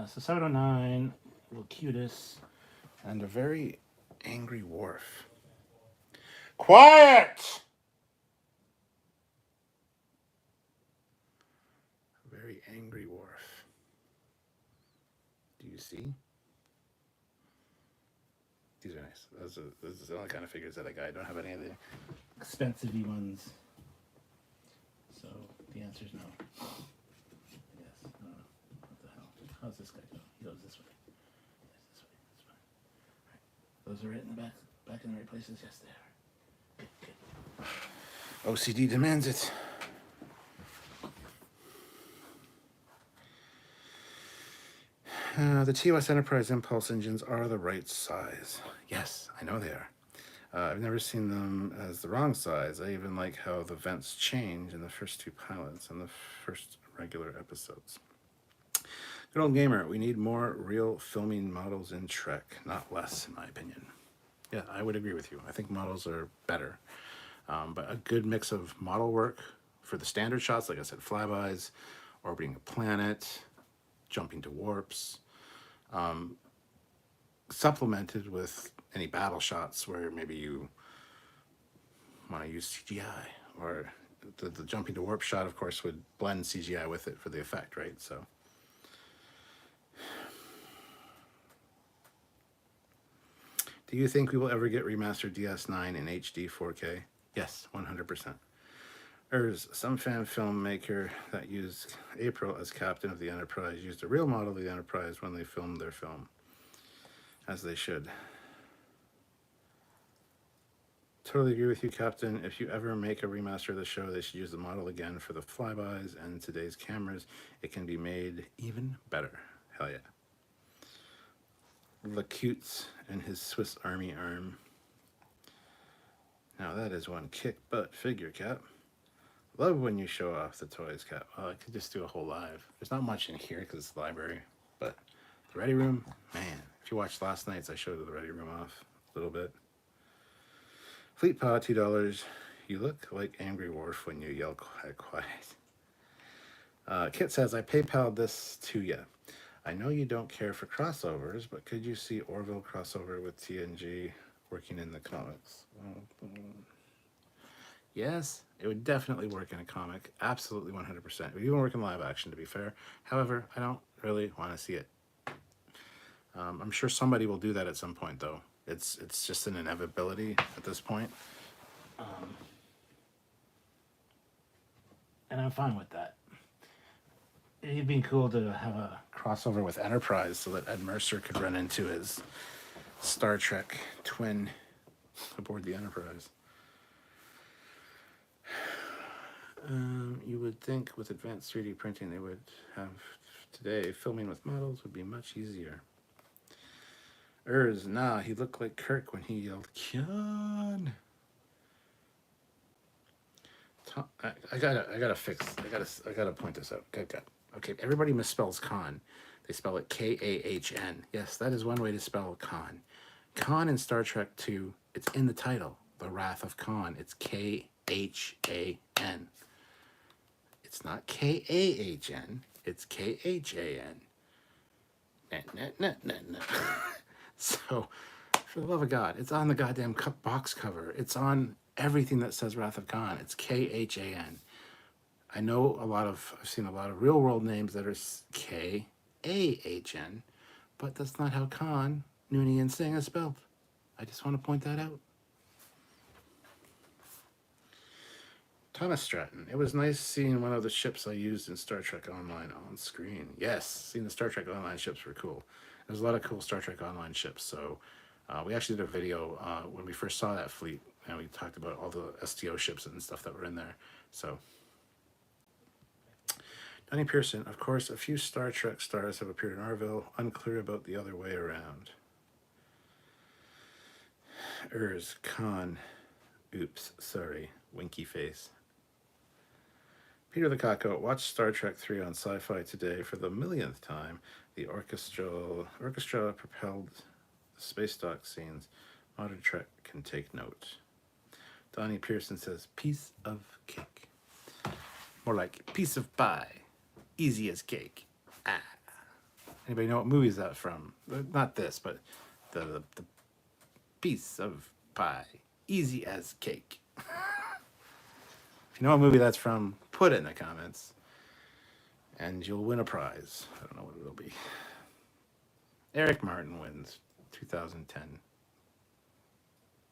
So 709, Locutus, and a very angry Worf. Quiet! A very angry Worf. Do you see? These are nice. Those are the only kind of figures that I got. I don't have any of the expensive ones. So the answer is no. Yes. No. What the hell? How's this guy go? He goes this way. Yes, this way. This way. All right. Those are right in the back in the right places. Yes, they are. Good. OCD demands it. The TOS Enterprise Impulse engines are the right size. Yes, I know they are. I've never seen them as the wrong size. I even like how the vents change in the first two pilots and the first regular episodes. Good old gamer, we need more real filming models in Trek, not less, in my opinion. Yeah, I would agree with you. I think models are better. But a good mix of model work for the standard shots, like I said, flybys, orbiting a planet, jumping to warps, supplemented with any battle shots where maybe you want to use CGI, or the jumping to warp shot, of course, would blend CGI with it for the effect, right? So Do you think we will ever get remastered DS9 in HD 4K? Yes, 100%. Some fan filmmaker that used April as captain of the Enterprise used a real model of the Enterprise when they filmed their film. As they should. Totally agree with you, Captain. If you ever make a remaster of the show, they should use the model again for the flybys and today's cameras. It can be made even better. Hell yeah. LeCutes and his Swiss Army arm. Now that is one kick butt figure, Cap. Love when you show off the toys, Cap. Well, I could just do a whole live. There's not much in here because it's the library, but the Ready Room, man. If you watched last night's, I showed the Ready Room off a little bit. Fleet Paw, $2. You look like Angry Worf when you yell quiet. Kit says, I PayPal'd this to you. I know you don't care for crossovers, but could you see Orville crossover with TNG working in the comics? Yes, it would definitely work in a comic. Absolutely 100%. It would even work in live action, to be fair. However, I don't really want to see it. I'm sure somebody will do that at some point, though. It's just an inevitability at this point. And I'm fine with that. It'd be cool to have a crossover with Enterprise so that Ed Mercer could run into his Star Trek twin aboard the Enterprise. You would think with advanced 3D printing they would have today. Filming with models would be much easier. Nah, he looked like Kirk when he yelled, Khan. I gotta point this out. Okay, everybody misspells Khan. They spell it K-A-H-N. Yes, that is one way to spell Khan. Khan in Star Trek 2, it's in the title, The Wrath of Khan. It's K-H-A-N. It's not K-A-H-N, it's K-H-A-N. Nah. So, for the love of God, it's on the goddamn box cover. It's on everything that says Wrath of Khan. It's K-H-A-N. I know I've seen a lot of real world names that are K-A-H-N, but that's not how Khan, Noonien Singh is spelled. I just want to point that out. Thomas Stratton. It was nice seeing one of the ships I used in Star Trek Online on screen. Yes, seeing the Star Trek Online ships were cool. There's a lot of cool Star Trek Online ships. So we actually did a video when we first saw that fleet, and we talked about all the STO ships and stuff that were in there. So, Donnie Pearson. Of course, a few Star Trek stars have appeared in Orville. Unclear about the other way around. Khan. Oops, sorry. Winky face. Peter the Cocko, watched Star Trek 3 on Sci-Fi today for the millionth time. The orchestra propelled space dock scenes. Modern Trek can take note. Donnie Pearson says, piece of cake. More like piece of pie. Easy as cake. Ah. Anybody know what movie is that from? Not this, but the piece of pie. Easy as cake. If you know what movie that's from, put it in the comments, and you'll win a prize. I don't know what it'll be. Eric Martin wins, 2010.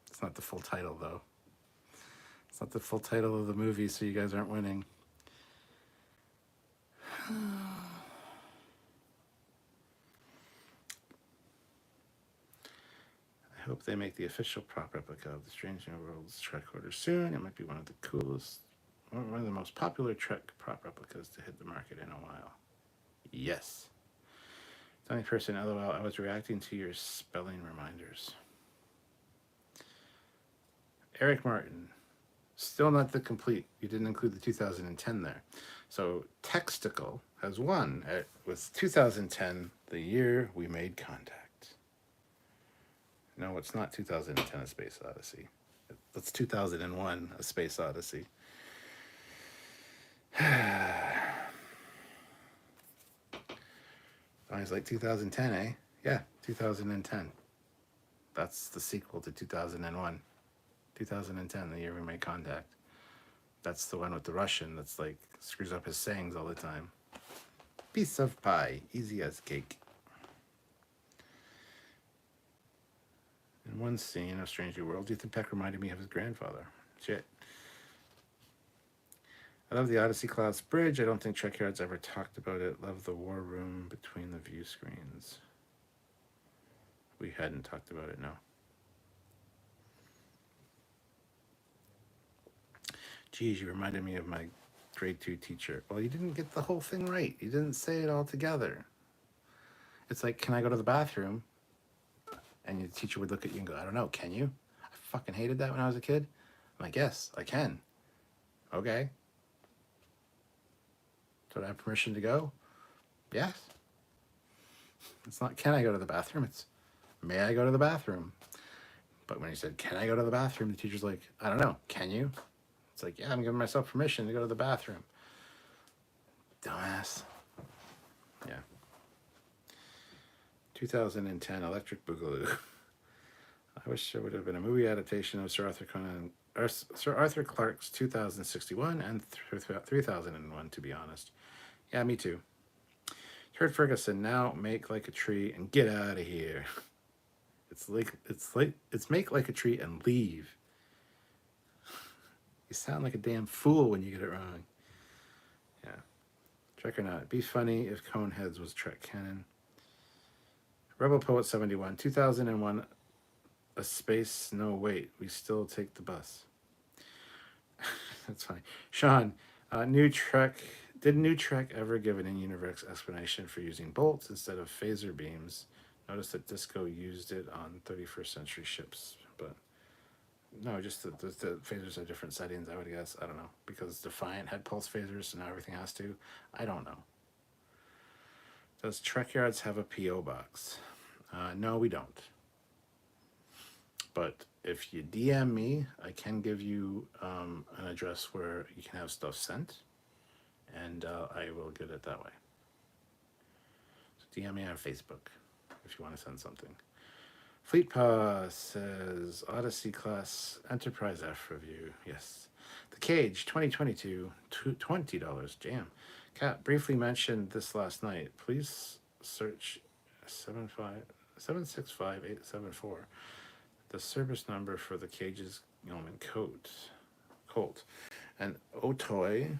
It's not the full title, though. It's not the full title of the movie, so you guys aren't winning. I hope they make the official prop replica of the Strange New Worlds Trekyards soon. It might be one of the coolest, one of the most popular Trek prop replicas to hit the market in a while. Yes. Donnie Person, LOL, I was reacting to your spelling reminders. Eric Martin, still not the complete. You didn't include the 2010 there. So Textical has won with 2010, the year we made contact. No, it's not 2010, A Space Odyssey. It's 2001, A Space Odyssey. It's like 2010, eh? Yeah, 2010. That's the sequel to 2001. 2010, the year we made contact. That's the one with the Russian that's like screws up his sayings all the time. Piece of pie, easy as cake. In one scene of Strange New Worlds, Ethan Peck reminded me of his grandfather. Shit. I love the Odyssey Clouds Bridge. I don't think Trekyards ever talked about it. Love the war room between the view screens. We hadn't talked about it, no. Geez, you reminded me of my grade 2 teacher. Well, you didn't get the whole thing right. You didn't say it all together. It's like, can I go to the bathroom? And your teacher would look at you and go, I don't know, can you? I fucking hated that when I was a kid. I'm like, yes, I can. Okay. Do I have permission to go? Yes. It's not, can I go to the bathroom? It's, may I go to the bathroom? But when he said, can I go to the bathroom? The teacher's like, I don't know, can you? It's like, yeah, I'm giving myself permission to go to the bathroom. Dumbass. Yeah. 2010 Electric Boogaloo. I wish there would have been a movie adaptation of Sir Arthur Clarke's 2061 and 3001, to be honest. Yeah, me too. Heard Ferguson, now make like a tree and get out of here. It's make like a tree and leave. You sound like a damn fool when you get it wrong. Yeah. Trek or not. Be funny if Coneheads was Trek canon. Rebel Poet 71. 2001 A Space No Wait. We still take the bus. That's funny. Sean, new Trek. Did New Trek ever give an in-universe explanation for using bolts instead of phaser beams? Notice that Disco used it on 31st century ships, but no, just the phasers have different settings, I would guess. I don't know, because Defiant had pulse phasers, so now everything has to. I don't know. Does Trekyards have a P.O. box? No, we don't. But if you DM me, I can give you an address where you can have stuff sent, and I will get it that way. So DM me on Facebook if you want to send something. Fleet Paw says Odyssey class Enterprise F review. Yes. The Cage 2022 $20 jam. Kat briefly mentioned this last night. Please search 765874. The service number for the Cage's Yeoman Colt. And Otoy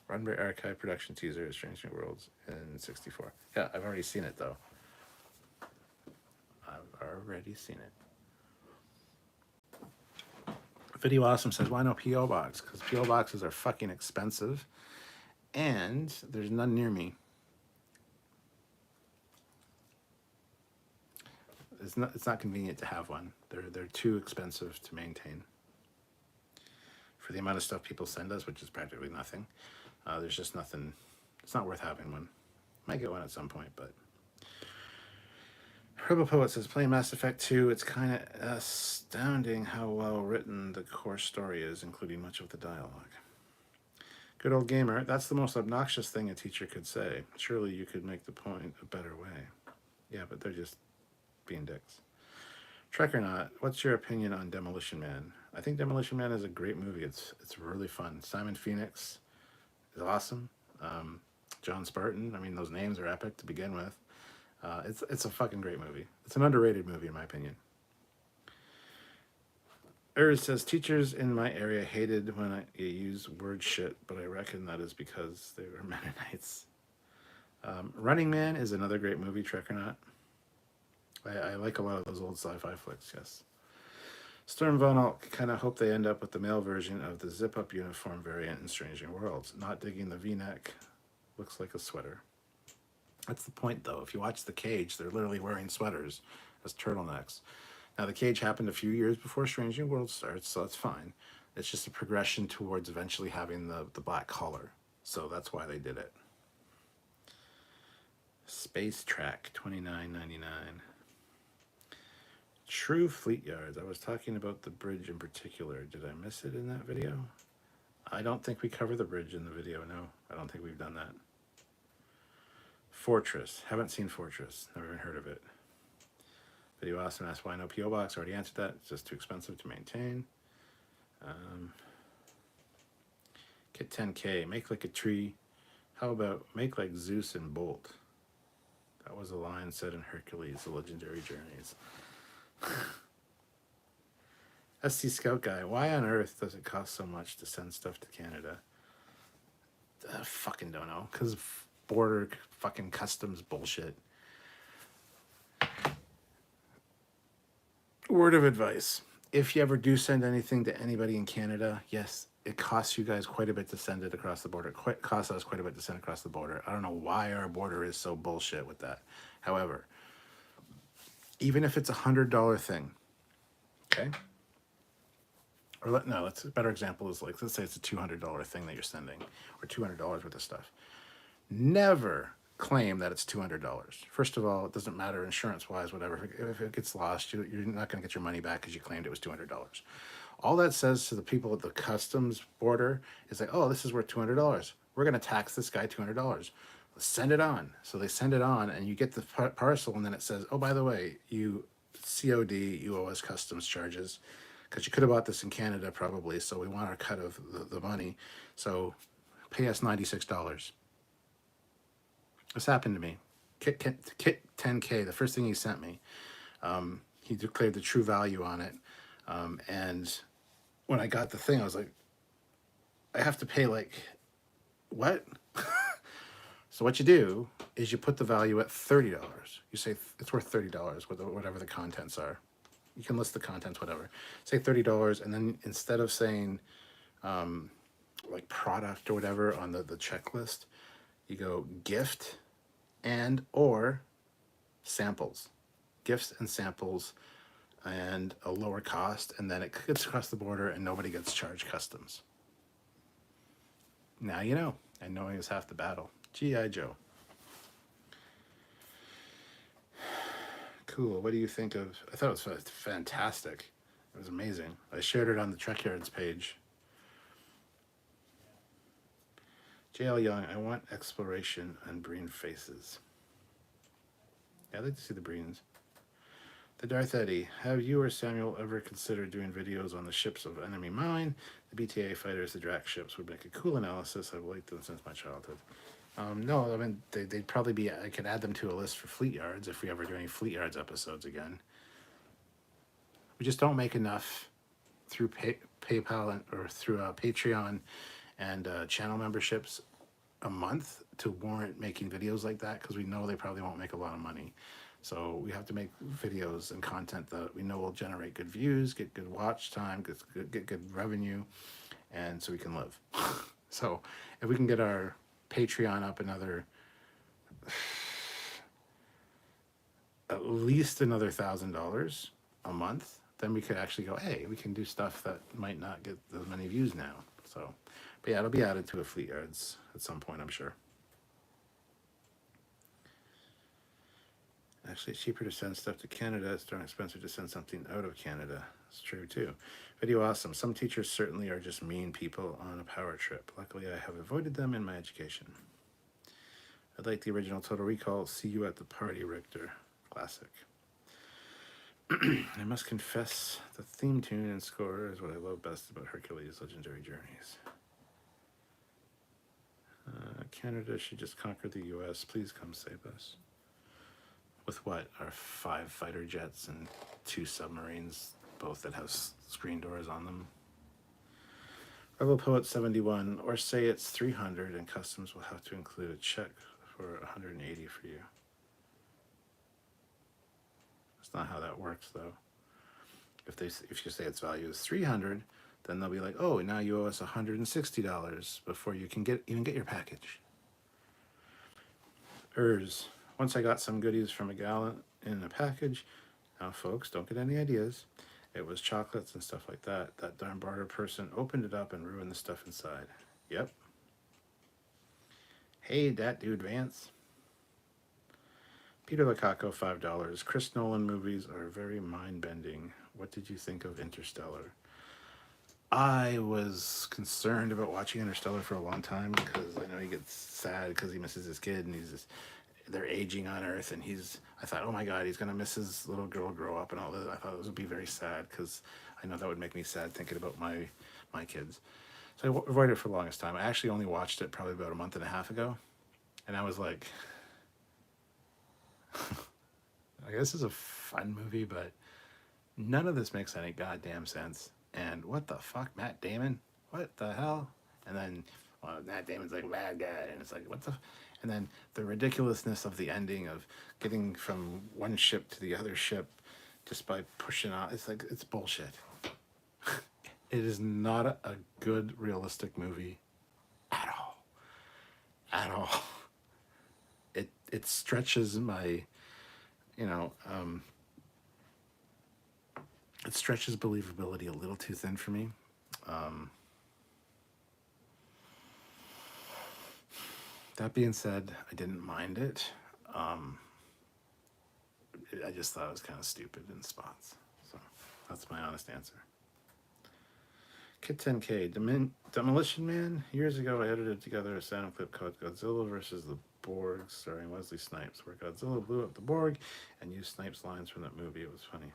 Runway Archive production teaser is Strange New Worlds in 64. Yeah, I've already seen it though. I've already seen it. Video Awesome says, why no P.O. Box? Because P.O. Boxes are fucking expensive and there's none near me. It's not convenient to have one. They're too expensive to maintain. For the amount of stuff people send us, which is practically nothing, there's just nothing. It's not worth having one. Might get one at some point, but. Herbal Poet says, playing Mass Effect 2, it's kind of astounding how well written the core story is, including much of the dialogue. Good old gamer, that's the most obnoxious thing a teacher could say. Surely you could make the point a better way. Yeah, but they're just being dicks. Trek or not, what's your opinion on Demolition Man? I think Demolition Man is a great movie. It's really fun. Simon Phoenix is awesome. John Spartan, I mean, those names are epic to begin with. It's a fucking great movie. It's an underrated movie in my opinion. Urs says, teachers in my area hated when you use word shit, but I reckon that is because they were Mennonites. Running Man is another great movie, Trek or not. I like a lot of those old sci-fi flicks, yes. Storm Von Alk, kind of hope they end up with the male version of the zip-up uniform variant in Strange New Worlds. Not digging the V-neck. Looks like a sweater. That's the point, though. If you watch The Cage, they're literally wearing sweaters as turtlenecks. Now, The Cage happened a few years before Strange New Worlds starts, so that's fine. It's just a progression towards eventually having the black collar. So that's why they did it. Space Track, $29.99. True Fleet Yards. I was talking about the bridge in particular. Did I miss it in that video? I don't think we cover the bridge in the video, no. I don't think we've done that. Fortress. Haven't seen Fortress. Never even heard of it. Video Awesome asked why no P.O. Box. Already answered that. It's just too expensive to maintain. Get 10K. Make like a tree. How about make like Zeus and Bolt? That was a line said in Hercules, The Legendary Journeys. SC Scout guy, why on earth does it cost so much to send stuff to Canada? I fucking don't know. Because border fucking customs bullshit. Word of advice. If you ever do send anything to anybody in Canada, yes, it costs you guys quite a bit to send it across the border. It costs us quite a bit to send across the border. I don't know why our border is so bullshit with that. However, even if it's $100 thing, okay? Or let's a better example is like, let's say it's a $200 thing that you're sending, or $200 worth of stuff. Never claim that it's $200. First of all, it doesn't matter insurance-wise, whatever. If it gets lost, you're not going to get your money back because you claimed it was $200. All that says to the people at the customs border is like, oh, this is worth $200. We're going to tax this guy $200. Send it on. So they send it on, and you get the parcel, and then it says, oh, by the way, you COD, you owe us customs charges, because you could have bought this in Canada probably, so we want our cut of the money. So pay us $96. This happened to me. Kit 10K, the first thing he sent me, he declared the true value on it. And when I got the thing, I was like, I have to pay like, what? So what you do is you put the value at $30. You say it's worth $30, whatever the contents are. You can list the contents, whatever. Say $30, and then instead of saying like product or whatever on the checklist, you go gift and or samples. Gifts and samples and a lower cost, and then it gets across the border and nobody gets charged customs. Now you know, and knowing is half the battle. G.I. Joe. Cool. What do you think of? I thought it was fantastic. It was amazing. I shared it on the Trekyards page. J.L. Young, I want exploration and Breen faces. Yeah, I'd like to see the Breens. The Darth Eddy, have you or Samuel ever considered doing videos on the ships of enemy mine? The BTA fighters, the Drac ships would make a cool analysis. I've liked them since my childhood. No, I mean, they'd probably be, I could add them to a list for Fleet Yards if we ever do any Fleet Yards episodes again. We just don't make enough through PayPal or through Patreon and channel memberships a month to warrant making videos like that, because we know they probably won't make a lot of money. So we have to make videos and content that we know will generate good views, get good watch time, get good revenue, and so we can live. So if we can get our Patreon up another, at least another $1,000 a month, then we could actually go, hey, we can do stuff that might not get as many views now. So, but yeah, it'll be added to a Fleet Yards at some point, I'm sure. Actually, it's cheaper to send stuff to Canada. It's darn expensive to send something out of Canada. It's true, too. Video awesome. Some teachers certainly are just mean people on a power trip. Luckily, I have avoided them in my education. I'd like the original Total Recall. See you at the party, Richter. Classic. I must confess, the theme tune and score is what I love best about Hercules' Legendary Journeys. Canada should just conquer the U.S. Please come save us. With what? Our 5 fighter jets and 2 submarines, both that have screen doors on them. Rebel Poet 71, or say it's 300 and customs will have to include a check for 180 for you. That's not how that works, though. If you say its value is 300, then they'll be like, oh, now you owe us $160 before you can even get your package. Once I got some goodies from a gal in a package. Now, folks, don't get any ideas. It was chocolates and stuff like that. That darn barter person opened it up and ruined the stuff inside. Yep. Hey, that dude Vance. Peter Lukaku, $5. Chris Nolan movies are very mind-bending. What did you think of Interstellar? I was concerned about watching Interstellar for a long time because I know he gets sad because he misses his kid and they're aging on Earth, and I thought, oh my God, he's gonna miss his little girl grow up and all that. I thought it would be very sad because I know that would make me sad thinking about my kids. So I avoided it for the longest time. I actually only watched it probably about a month and a half ago, and I was like, I guess it's a fun movie, but None of this makes any goddamn sense. And what the fuck, Matt Damon? What the hell? And then, well, Matt Damon's like, bad guy. And it's like, what the? And then the ridiculousness of the ending of getting from one ship to the other ship just by pushing out. It's like, it's bullshit. It is not a good, realistic movie at all. At all. It stretches my, you know, it stretches believability a little too thin for me. That being said, I didn't mind it. I just thought it was kind of stupid in spots. So that's my honest answer. Kit 10K, Demolition Man. Years ago, I edited together a sound clip called Godzilla versus the Borg, starring Wesley Snipes, where Godzilla blew up the Borg and used Snipes' lines from that movie. It was funny.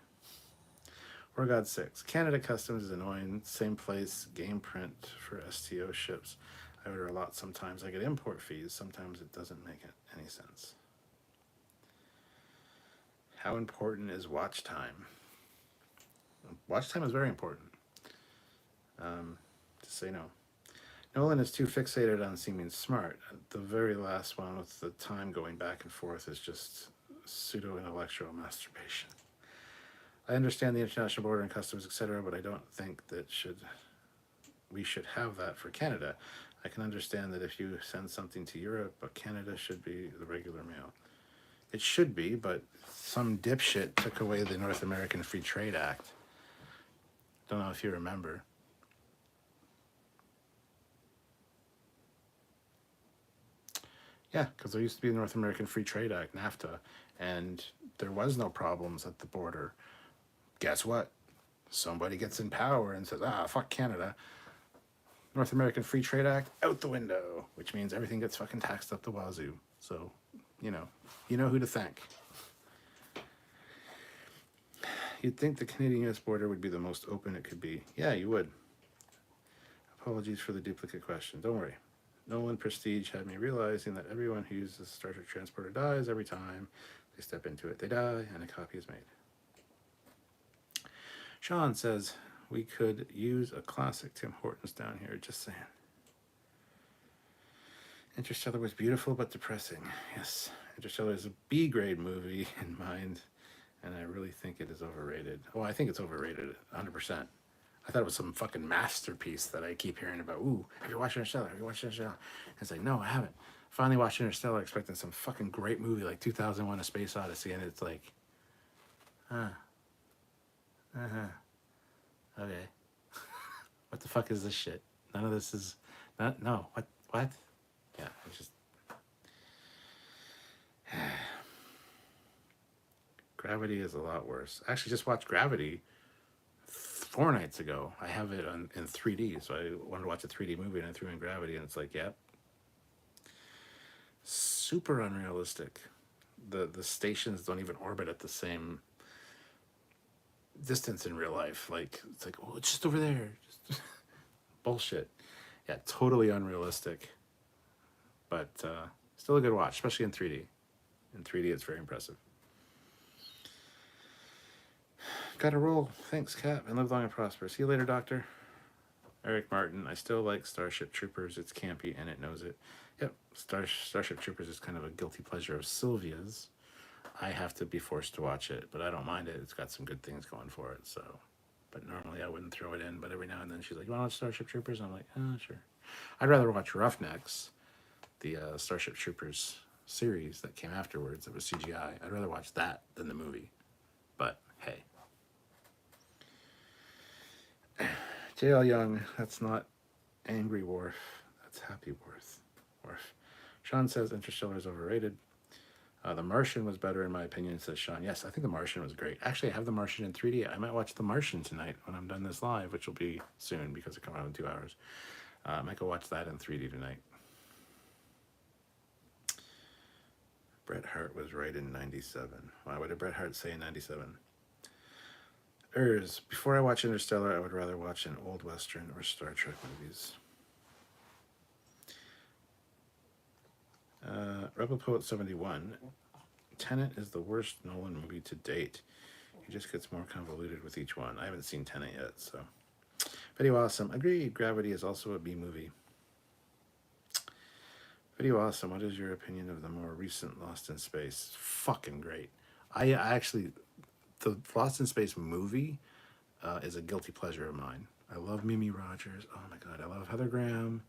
War God 6. Canada Customs is annoying. Same place, game print for STO ships. I order a lot sometimes. I get import fees. Sometimes it doesn't make any sense. How important is watch time? Watch time is very important. To say no. Nolan is too fixated on seeming smart. The very last one with the time going back and forth is just pseudo-intellectual masturbation. I understand the international border and customs, etc., but I don't think that we should have that for Canada. I can understand that if you send something to Europe, but Canada should be the regular mail. It should be, but some dipshit took away the North American Free Trade Act. Don't know if you remember. Yeah, because there used to be the North American Free Trade Act, NAFTA, and there was no problems at the border. Guess what? Somebody gets in power and says, fuck Canada. North American Free Trade Act, out the window, which means everything gets fucking taxed up the wazoo. So, you know who to thank. You'd think the Canadian-US border would be the most open it could be. Yeah, you would. Apologies for the duplicate question. Don't worry. Nolan Prestige had me realizing that everyone who uses the Star Trek transporter dies every time they step into it. They die, and a copy is made. Sean says, we could use a classic Tim Hortons down here, just saying. Interstellar was beautiful but depressing. Yes, Interstellar is a B-grade movie in mind, and I really think it is overrated. Oh, I think it's overrated, 100%. I thought it was some fucking masterpiece that I keep hearing about. Ooh, have you watched Interstellar? Have you watched Interstellar? And it's like, no, I haven't. Finally watched Interstellar expecting some fucking great movie like 2001: A Space Odyssey, and it's like, okay. What the fuck is this shit? None of this is, no, what? Yeah, it's just, Gravity is a lot worse. I actually just watched Gravity 4 nights ago. I have it in 3D, so I wanted to watch a 3D movie, and I threw in Gravity, and it's like, yep. Super unrealistic. The stations don't even orbit at the same distance in real life. Like, it's like, oh, it's just over there. Just bullshit. Yeah, totally unrealistic. But still a good watch, especially in 3D. In 3D, it's very impressive. Gotta roll. Thanks, Cap, and live long and prosper. See you later, Doctor. Eric Martin, I still like Starship Troopers. It's campy, and it knows it. Yep, Starship Troopers is kind of a guilty pleasure of Sylvia's. I have to be forced to watch it, but I don't mind it. It's got some good things going for it, so. But normally I wouldn't throw it in, but every now and then she's like, you want to watch Starship Troopers? I'm like, sure. I'd rather watch Roughnecks, the Starship Troopers series that came afterwards. It was CGI. I'd rather watch that than the movie. But, hey. JL Young, that's not Angry Worf. That's Happy Worf. Sean says Interstellar is overrated. The Martian was better in my opinion, says Sean. Yes, I think The Martian was great. Actually, I have The Martian in 3D. I might watch The Martian tonight when I'm done this live, which will be soon because it comes out in 2 hours. I might go watch that in 3D tonight. Bret Hart was right in 97. Wow, what did Bret Hart say in 97? Before I watch Interstellar, I would rather watch an old Western or Star Trek movies. Rebel Poet 71. Tenet is the worst Nolan movie to date. It just gets more convoluted with each one. I haven't seen Tenet yet, so. Video awesome. Agreed. Gravity is also a B movie. Video awesome. What is your opinion of the more recent Lost in Space? Fucking great. I actually, the Lost in Space movie is a guilty pleasure of mine. I love Mimi Rogers. Oh my god, I love Heather Graham.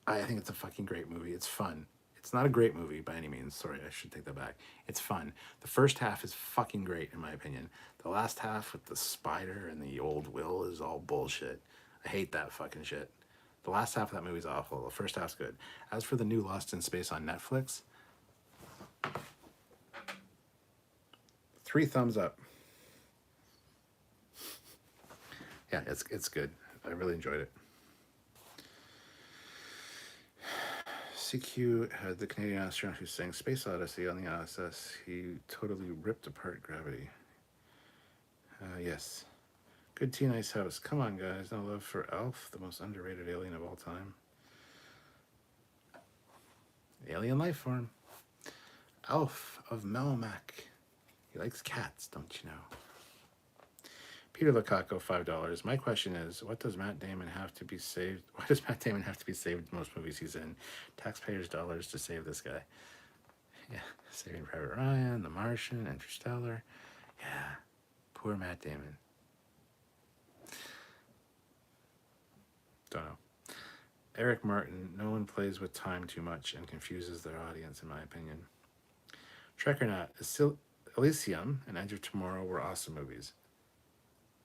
I think it's a fucking great movie. It's fun. It's not a great movie by any means. Sorry, I should take that back. It's fun. The first half is fucking great, in my opinion. The last half with the spider and the old Will is all bullshit. I hate that fucking shit. The last half of that movie is awful. The first half's good. As for the new Lost in Space on Netflix, 3 thumbs up. Yeah, it's good. I really enjoyed it. CQ had the Canadian astronaut who sang Space Odyssey on the ISS. He totally ripped apart gravity. Yes. Good Tea Nice House. Come on, guys. No love for Alf, the most underrated alien of all time. Alien life form. Alf of Melmac. He likes cats, don't you know? Peter Lukaku, $5. My question is, what does Matt Damon have to be saved? Why does Matt Damon have to be saved in most movies he's in? Taxpayers' dollars to save this guy. Yeah, Saving Private Ryan, The Martian, Interstellar. Yeah, poor Matt Damon. Don't know. Eric Martin, no one plays with time too much and confuses their audience, in my opinion. Trekyards, Elysium and Edge of Tomorrow were awesome movies.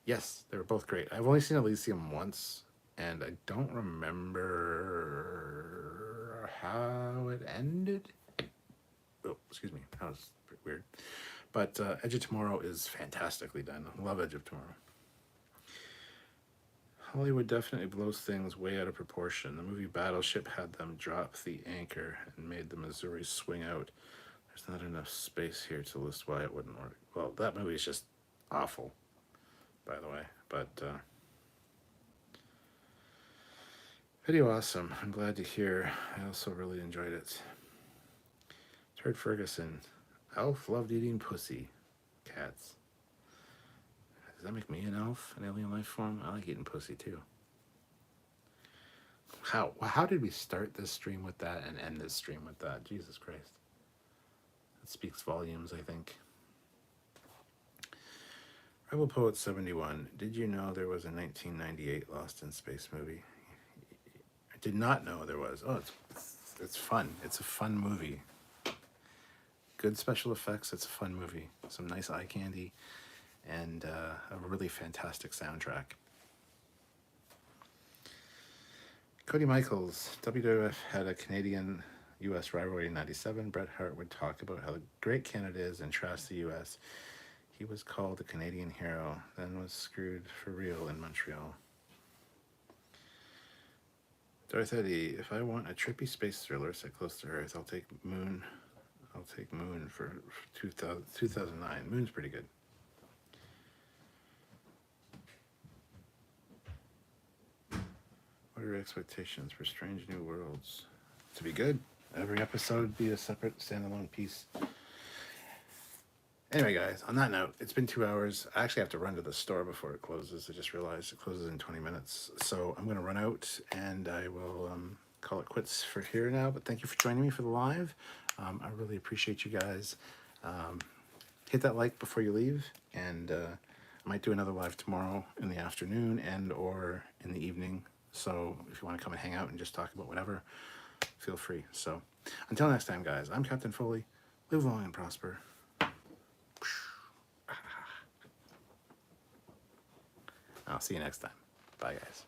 Yes, they were both great. I've only seen Elysium once, and I don't remember how it ended. Oh, excuse me. That was pretty weird. But Edge of Tomorrow is fantastically done. I love Edge of Tomorrow. Hollywood definitely blows things way out of proportion. The movie Battleship had them drop the anchor and made the Missouri swing out. There's not enough space here to list why it wouldn't work. Well, that movie is just awful, by the way. But video awesome. I'm glad to hear. I also really enjoyed it. Turd Ferguson. Alf loved eating pussy. Cats. Does that make me an elf, an alien life form? I like eating pussy too. How did we start this stream with that and end this stream with that? Jesus Christ. That speaks volumes, I think. Rebel Poet 71. Did you know there was a 1998 Lost in Space movie? I did not know there was. Oh, it's fun. It's a fun movie. Good special effects. It's a fun movie. Some nice eye candy. And a really fantastic soundtrack. Cody Michaels, WWF had a Canadian-U.S. rivalry in '97. Bret Hart would talk about how great Canada is and trash the U.S. He was called a Canadian hero, then was screwed for real in Montreal. Darth Eddie, if I want a trippy space thriller set close to Earth, I'll take Moon. I'll take Moon for 2009. Moon's pretty good. What are your expectations for Strange New Worlds? To be good. Every episode be a separate standalone piece. Anyway, guys, on that note, it's been 2 hours. I actually have to run to the store before it closes. I just realized it closes in 20 minutes. So I'm going to run out, and I will call it quits for here now. But thank you for joining me for the live. I really appreciate you guys. Hit that like before you leave, and I might do another live tomorrow in the afternoon and or in the evening. So if you want to come and hang out and just talk about whatever, feel free. So until next time, guys, I'm Captain Foley. Live long and prosper. I'll see you next time. Bye, guys.